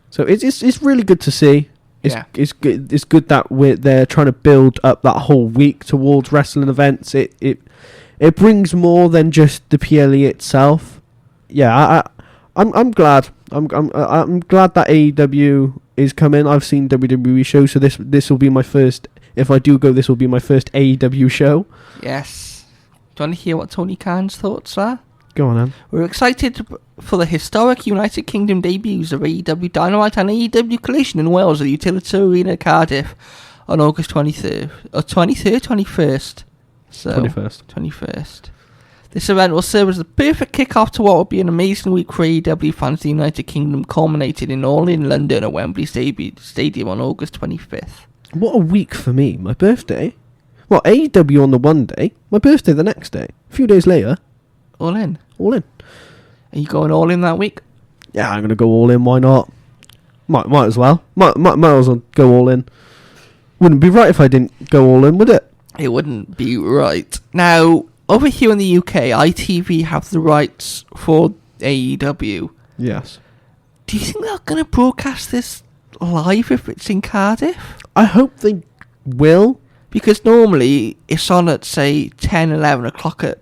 So it's really good to see. It's good that they're trying to build up that whole week towards wrestling events. It brings more than just the PLE itself. Yeah, I'm glad. I'm glad that AEW is coming. I've seen WWE shows, so this will be my first. If I do go, this will be my first AEW show. Yes. Do you want to hear what Tony Khan's thoughts are? Go on, then. We're excited for the historic United Kingdom debuts of AEW Dynamite and AEW Collision in Wales at the Utility Arena, Cardiff, on August 23rd. Or 23rd? 21st. So, 21st. This event will serve as the perfect kick-off to what will be an amazing week for AEW fans. The United Kingdom culminated in All In London at Wembley Stadium on August 25th. What a week for me. My birthday. Well, AEW on the one day, my birthday the next day. A few days later. All in. All in. Are you going all in that week? Yeah, I'm going to go all in. Why not? Might as well. Might as well go all in. Wouldn't be right if I didn't go all in, would it? It wouldn't be right. Now, over here in the UK, ITV have the rights for AEW. Yes. Do you think they're going to broadcast this live if it's in Cardiff? I hope they will. Because normally it's on at, say, 10, 11 o'clock at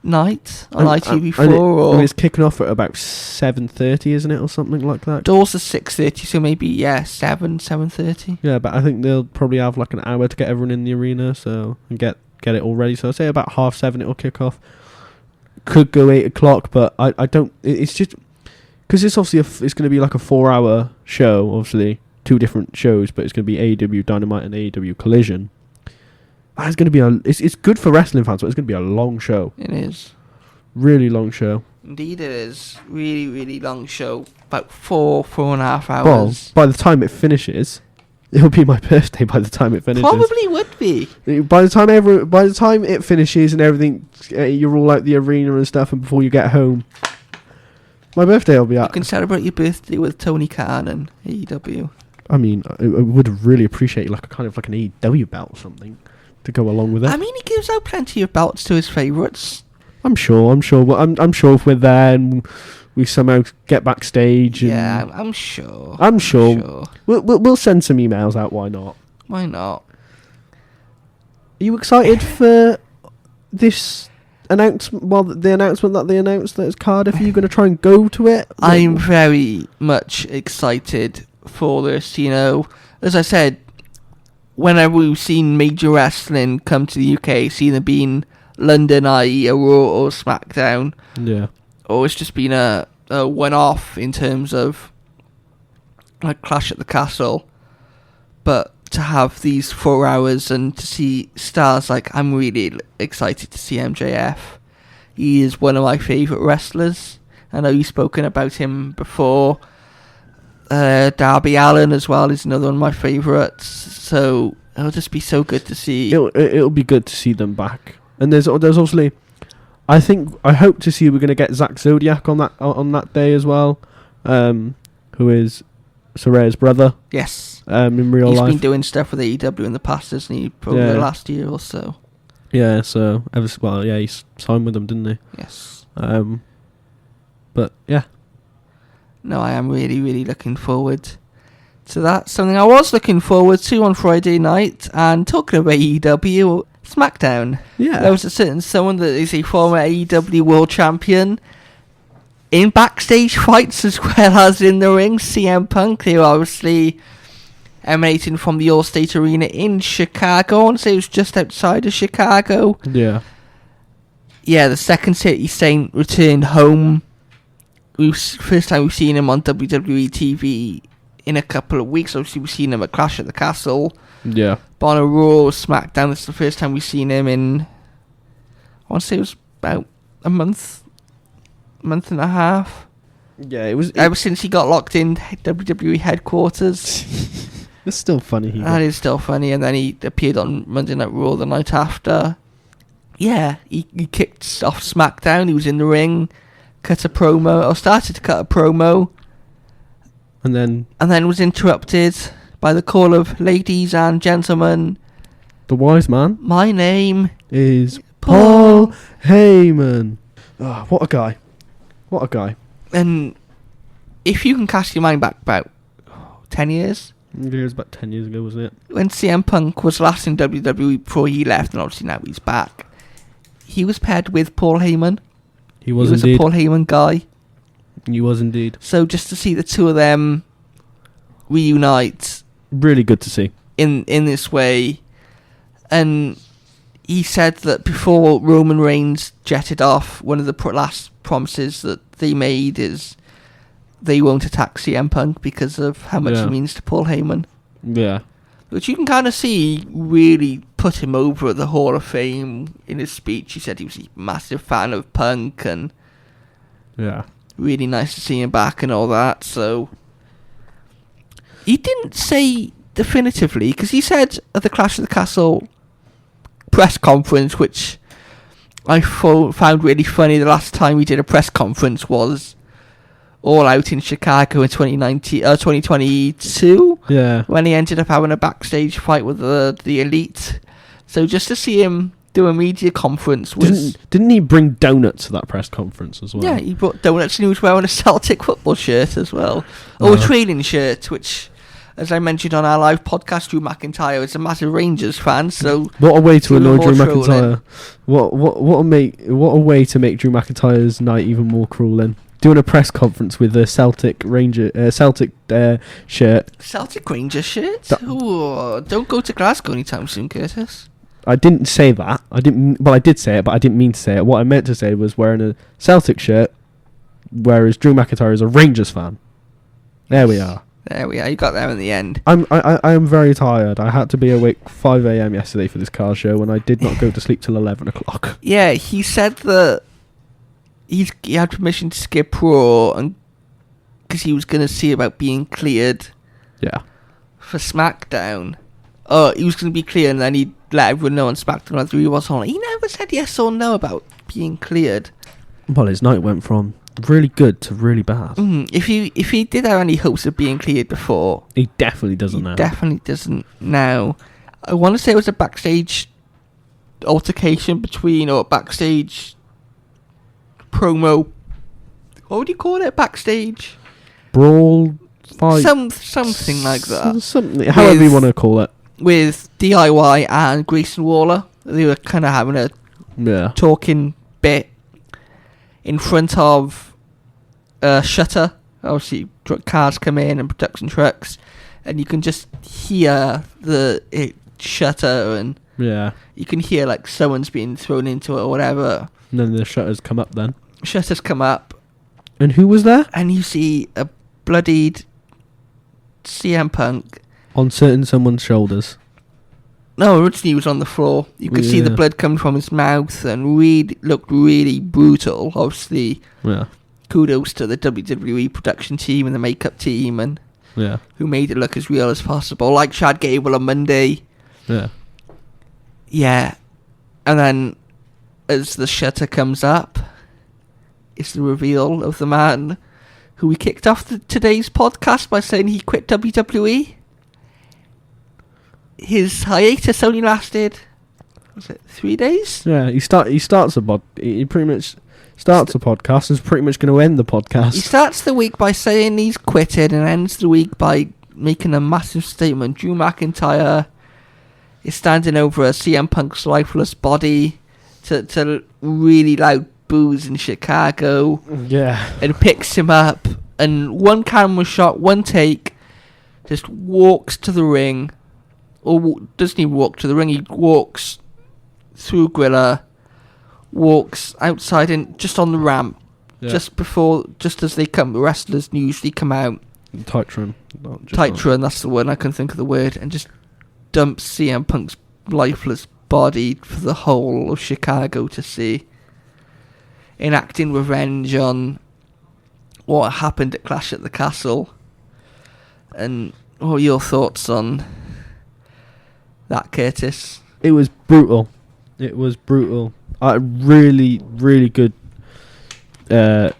night on ITV4. And it's kicking off at about 7:30, isn't it, or something like that? Doors are 6:30, so maybe, 7:30. Yeah, but I think they'll probably have like an hour to get everyone in the arena, and get it all ready. So I'd say about 7:30 it'll kick off. Could go 8 o'clock, but I don't... It's just... Because it's obviously it's going to be like a 4-hour show, obviously. 2 different shows, but it's going to be AEW Dynamite and AEW Collision. It's going to be it's good for wrestling fans, but it's going to be a long show. It is. Really long show. Indeed it is. Really, really long show. About 4.5 hours. Well, by the time it finishes, it'll be my birthday by the time it finishes. Probably would be. By the time it finishes and everything, you're all out the arena and stuff, and before you get home, my birthday will be up. You can celebrate your birthday with Tony Khan and AEW. I mean, I would really appreciate like an AEW belt or something to go along with it. I mean, he gives out plenty of belts to his favourites. I'm sure. Well, I'm sure if we're there and we somehow get backstage. And I'm sure. I'm sure. We'll send some emails out. Why not? Why not? Are you excited for this announcement? Well, the announcement that they announced that it's Cardiff. Are you going to try and go to it? I'm very much excited for this. You know, as I said, whenever we've seen major wrestling come to the UK, seen it being London, i.e. a Raw or SmackDown. Yeah. Or it's just been a one-off in terms of like Clash at the Castle. But to have these 4 hours and to see stars like... I'm really excited to see MJF. He is one of my favourite wrestlers. I know you've spoken about him before. Darby Allin as well is another one of my favourites. So it'll just be so good to see. It'll be good to see them back. And there's obviously, I hope to see we're going to get Zack Zodiac on that day as well, who is Soraya's brother. Yes. In real life. He's been doing stuff with AEW in the past, hasn't he? Probably the last year or so. Yeah. So he signed with them, didn't he? Yes. But yeah. No, I am really, really looking forward to that. Something I was looking forward to on Friday night. And talking about AEW, SmackDown. Yeah. There was a certain someone that is a former AEW World Champion in backstage fights as well as in the ring. CM Punk, they were obviously emanating from the Allstate Arena in Chicago. I want to say it was just outside of Chicago. Yeah. Yeah, the Second City Saint returned home. First time we've seen him on WWE TV in a couple of weeks. Obviously, we've seen him at Clash at the Castle. Yeah. But on a Raw SmackDown, this is the first time we've seen him in... I want to say it was about a month and a half. Yeah, it was... Ever since he got locked in WWE headquarters. It's still funny. That is still funny. And then he appeared on Monday Night Raw the night after. Yeah, he kicked off SmackDown. He was in the ring, cut a promo, or started to cut a promo. And then was interrupted by the call of ladies and gentlemen. The wise man. My name is Paul Heyman. Oh, what a guy. What a guy. And if you can cast your mind back about 10 years... It was about 10 years ago, wasn't it? When CM Punk was last in WWE before he left, and obviously now he's back, he was paired with Paul Heyman. He was indeed. A Paul Heyman guy. He was indeed. So just to see the two of them reunite... Really good to see. In this way. And he said that before Roman Reigns jetted off, one of the last promises that they made is they won't attack CM Punk because of how much he means to Paul Heyman. Yeah. Which you can kind of see really put him over at the Hall of Fame in his speech. He said he was a massive fan of Punk and really nice to see him back and all that. So he didn't say definitively, because he said at the Clash of the Castle press conference, which I found really funny. The last time we did a press conference was All Out in Chicago in 2022. Yeah. When he ended up having a backstage fight with the Elite. So just to see him do a media conference. Didn't he bring donuts to that press conference as well? Yeah, he brought donuts and he was wearing a Celtic football shirt as well. Or a training shirt, which, as I mentioned on our live podcast, Drew McIntyre is a massive Rangers fan, so... What a way to annoy Drew McIntyre. What a way to make Drew McIntyre's night even more cruel then. Doing a press conference with a Celtic shirt. Celtic Ranger shirt? Ooh, don't go to Glasgow anytime soon, Curtis. I didn't say that. I did say it, but I didn't mean to say it. What I meant to say was wearing a Celtic shirt, whereas Drew McIntyre is a Rangers fan. There we are. You got there in the end. I am very tired. I had to be awake 5 a.m. yesterday for this car show, and I did not go to sleep till 11 o'clock. Yeah, he said that he had permission to skip Raw and because he was going to see about being cleared. Yeah. For SmackDown. Oh, he was going to be cleared and then he'd let everyone know on SmackDown whether he was on. He never said yes or no about being cleared. Well, his night went from really good to really bad. If he did have any hopes of being cleared before, he definitely doesn't now. Definitely doesn't now. I want to say it was a backstage altercation between, or backstage promo. What would you call it? Backstage brawl fight. Something like that. Something, however you want to call it. With DIY and Grayson Waller, they were kind of having a talking bit in front of a shutter. Obviously, cars come in and production trucks, and you can just hear the shutter, and you can hear like someone's being thrown into it or whatever. And then the shutters come up then. Shutters come up. And who was there? And you see a bloodied CM Punk. On someone's shoulders. No, originally he was on the floor. You could see the blood coming from his mouth and looked really brutal. Obviously, kudos to the WWE production team and the makeup team and who made it look as real as possible. Like Chad Gable on Monday. Yeah. And then as the shutter comes up, it's the reveal of the man who we kicked off today's podcast by saying he quit WWE. His hiatus only lasted, was it 3 days? Yeah, he starts a pretty much starts a podcast and is pretty much going to end the podcast. He starts the week by saying he's quitted and ends the week by making a massive statement. Drew McIntyre is standing over a CM Punk's lifeless body to really loud boos in Chicago. Yeah. And picks him up and one camera shot, one take, just walks to the ring. Or doesn't even walk to the ring, he walks through Gorilla, walks outside and just on the ramp, just as they come, the wrestlers usually come out. Titron, that's the word, I couldn't think of the word, and just dumps CM Punk's lifeless body for the whole of Chicago to see. Enacting revenge on what happened at Clash at the Castle. And what are your thoughts on that, Curtis? It was brutal. Really, really good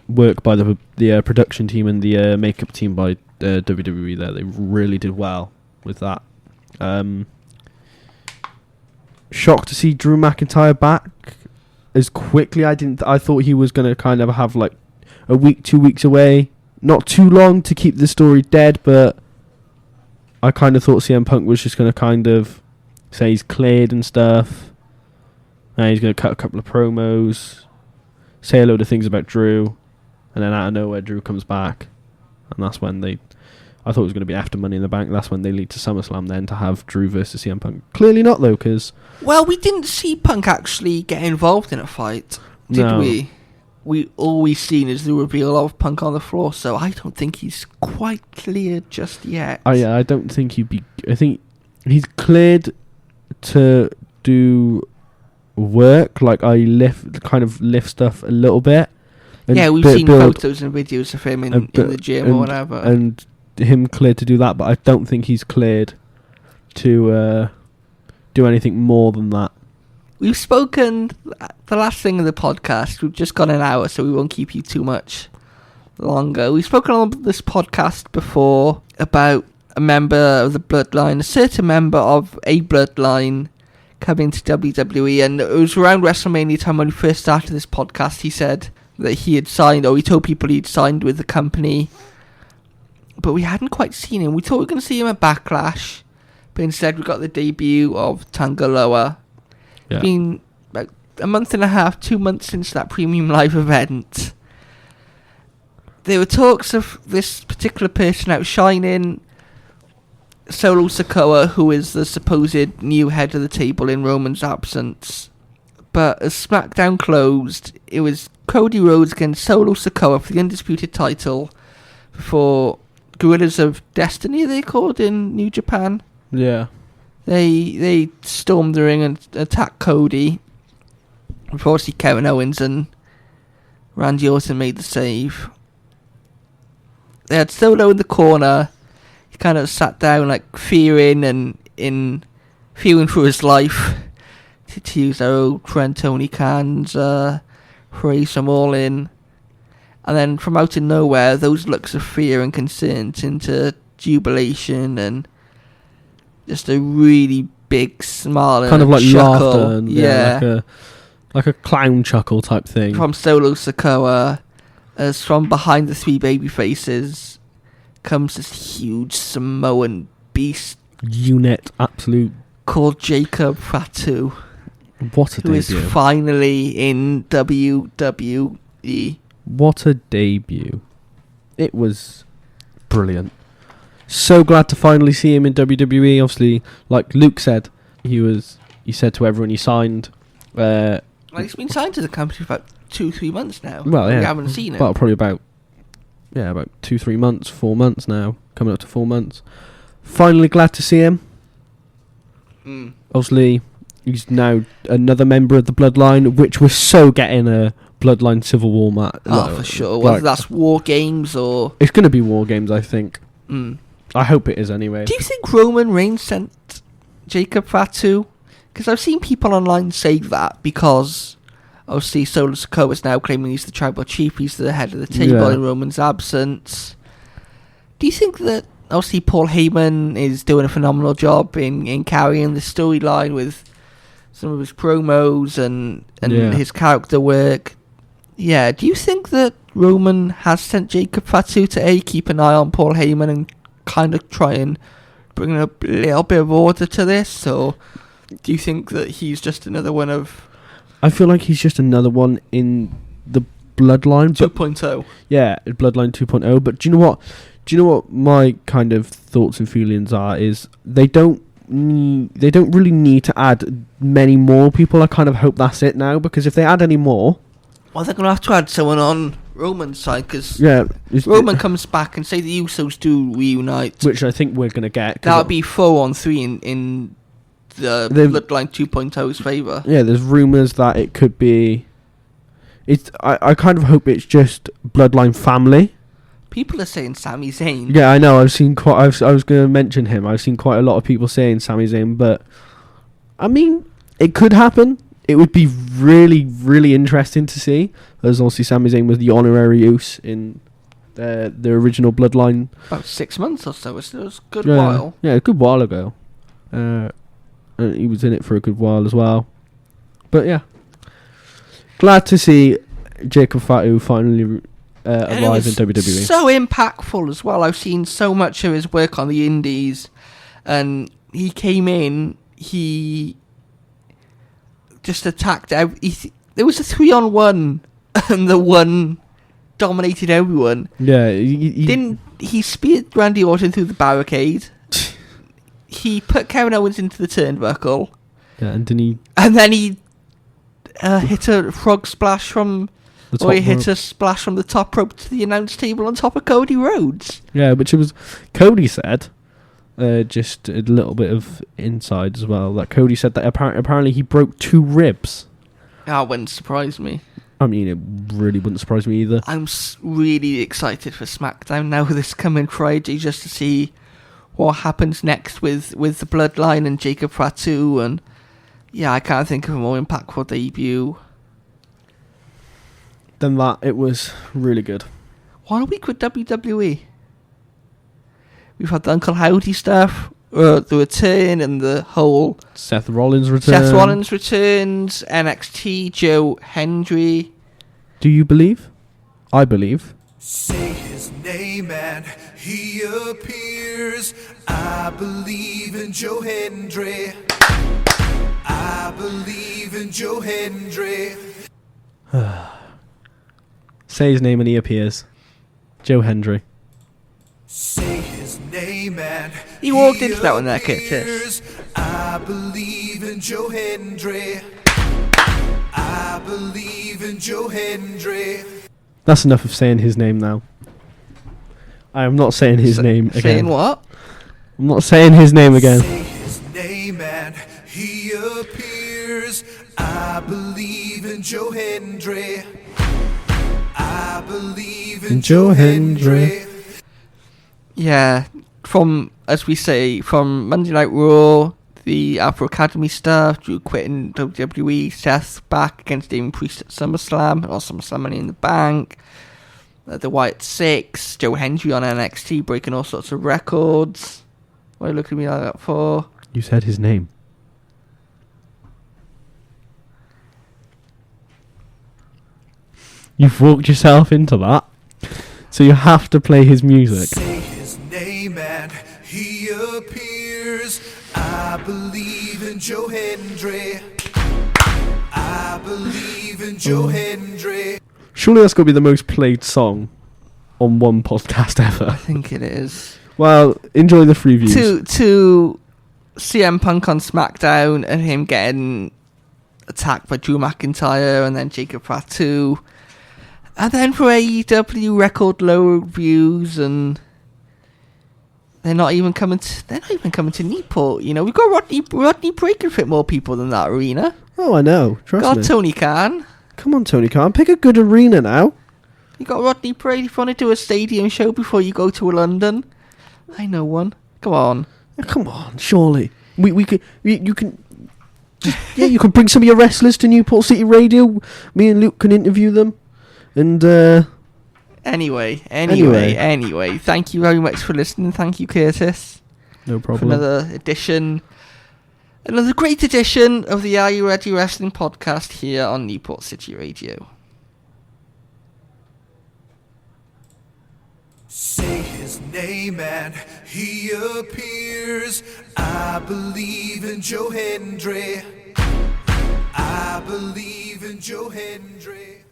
work by the production team and the makeup team by WWE there. They really did well with that. Shocked to see Drew McIntyre back as quickly. I thought he was going to kind of have like a week, 2 weeks away. Not too long to keep the story dead, but I kind of thought CM Punk was just going to kind of say he's cleared and stuff. And he's going to cut a couple of promos, say a load of things about Drew, and then out of nowhere Drew comes back. And that's when I thought it was going to be after Money in the Bank. That's when they lead to SummerSlam then to have Drew versus CM Punk. Clearly not though, because... Well, we didn't see Punk actually get involved in a fight, did we? All we've seen is the reveal of Punk on the floor, so I don't think he's quite cleared just yet. Oh yeah, I don't think I think he's cleared to do work, like lift stuff a little bit. Yeah, we've seen photos and videos of him in the gym or whatever. And him cleared to do that, but I don't think he's cleared to do anything more than that. We've spoken, the last thing of the podcast, we've just got an hour, so we won't keep you too much longer. We've spoken on this podcast before about a member of the bloodline, a certain member of a bloodline coming to WWE, and it was around WrestleMania time when he first started this podcast. He said that he had signed, or he told people he'd signed with the company, but we hadn't quite seen him. We thought we were going to see him at Backlash, but instead we got the debut of Tangaloa. Yeah. It's been about a month and a half, 2 months since that Premium Live event. There were talks of this particular person outshining Solo Sikoa, who is the supposed new head of the table in Roman's absence. But as SmackDown closed, it was Cody Rhodes against Solo Sikoa for the undisputed title for Guerrillas of Destiny, they called in New Japan. Yeah. They stormed the ring and attacked Cody. Unfortunately, Kevin Owens and Randy Orton made the save. They had Solo in the corner. He kind of sat down, like, fearing for his life, to use their old friend Tony Khan's phrase from All In. And then from out of nowhere, those looks of fear and concern into jubilation and just a really big smile and Kind of like chuckle. laughter and like a clown chuckle type thing. From Solo Sikoa, as from behind the three baby faces comes this huge Samoan beast Unit, absolute. called Jacob Fatu, What a who is debut. finally in WWE. What a debut. It was brilliant. So glad to finally see him in WWE. Obviously, like Luke said, he said to everyone he signed. Well, he's been signed to the company for about 2-3 months now. Well, yeah. We haven't seen him. Well, probably about 2-3 months, 4 months now. Coming up to 4 months. Finally glad to see him. Obviously, he's now another member of the Bloodline, which we're so getting a Bloodline Civil War match. For sure. Whether that's War Games or... It's going to be War Games, I think. I hope it is anyway. Do you think Roman Reigns sent Jacob Fatu? Because I've seen people online say that, because obviously Solo Sikoa is now claiming he's the tribal chief, he's the head of the table in Roman's absence. Do you think that obviously Paul Heyman is doing a phenomenal job in carrying the storyline with some of his promos and his character work? Yeah, do you think that Roman has sent Jacob Fatu to keep an eye on Paul Heyman and kind of try and bring a little bit of order to this, or do you think that he's just another one of... I feel like he's just another one in the Bloodline. 2.0. Yeah, Bloodline 2.0. But do you know what? Do you know what my kind of thoughts and feelings are? Is they don't really need to add many more people. I kind of hope that's it now, because if they add any more... Well, they're going to have to add someone on Roman's side, because Roman comes back and say the Usos do reunite. Which I think we're going to get. That would be 4-on-3 in the Bloodline 2.0's favour. Yeah, there's rumours that it could be... I kind of hope it's just Bloodline family. People are saying Sami Zayn. Yeah, I know. I was going to mention him. I've seen quite a lot of people saying Sami Zayn, but I mean, it could happen. It would be really, really interesting to see. As obviously Sami Zayn was the honorary use in the original Bloodline. About 6 months or so. It was a good while. Yeah, a good while ago. He was in it for a good while as well. But yeah, glad to see Jacob Fatu finally arrive in WWE. So impactful as well. I've seen so much of his work on the indies, and he came in, he just attacked there was a 3-on-1 and the one dominated everyone. Yeah, he speared Randy Orton through the barricade. He put Kevin Owens into the turnbuckle. Yeah, and then he hit a frog splash from... he hit a splash from the top rope to the announce table on top of Cody Rhodes. Yeah, which it was... Cody said... just a little bit of inside as well. That Cody said that apparently he broke 2 ribs. That wouldn't surprise me. I mean, it really wouldn't surprise me either. I'm really excited for SmackDown now this coming Friday, just to see what happens next with the Bloodline and Jacob Fatu. And yeah, I can't think of a more impactful debut Than that. It was really good. What a week with WWE. We've had the Uncle Howdy stuff. the return and the whole Seth Rollins return. Seth Rollins returns, NXT, Joe Hendry. Do you believe? I believe. Say his name and he appears. I believe in Joe Hendry. I believe in Joe Hendry. Say his name and he appears. Joe Hendry. Say his name and He walked into that one there, Curtis. I believe in Joe Hendry. I believe in Joe Hendry. That's enough of saying his name now. I am not saying his name again. Saying what? I'm not saying his name again. Say his name and he appears. I believe in Joe Hendry. I believe in Joe Hendry. Yeah, from, as we say, from Monday Night Raw, the Alpha Academy stuff, Drew quitting WWE, Seth back against Damien Priest at SummerSlam, or SummerSlam Money in the Bank, the Wyatt Six, Joe Hendry on NXT breaking all sorts of records. What are you looking at me like that for? You said his name. You've walked yourself into that, so you have to play his music. Say his name and he appears. I believe in Joe Hendry. I believe in Joe Hendry. Surely that's got to be the most played song on one podcast ever. I think it is. Well, enjoy the free views. To CM Punk on SmackDown and him getting attacked by Drew McIntyre and then Jacob Fatu. And then for AEW, record low reviews, and they're not even coming to Newport. You know, we've got Rodney Bray can fit more people than that arena. Oh, I know. Trust God, me. Tony Khan. Come on, Tony Khan. Pick a good arena now. You got Rodney Bray. If you want to do a stadium show before you go to London, I know one. Come on. Come on, surely. We could. You can. Yeah, you could bring some of your wrestlers to Newport City Radio. Me and Luke can interview them. And Anyway, thank you very much for listening. Thank you, Curtis. No For problem. another great edition of the Are You Ready Wrestling podcast here on Newport City Radio. Say his name and he appears. I believe in Joe Hendry. I believe in Joe Hendry.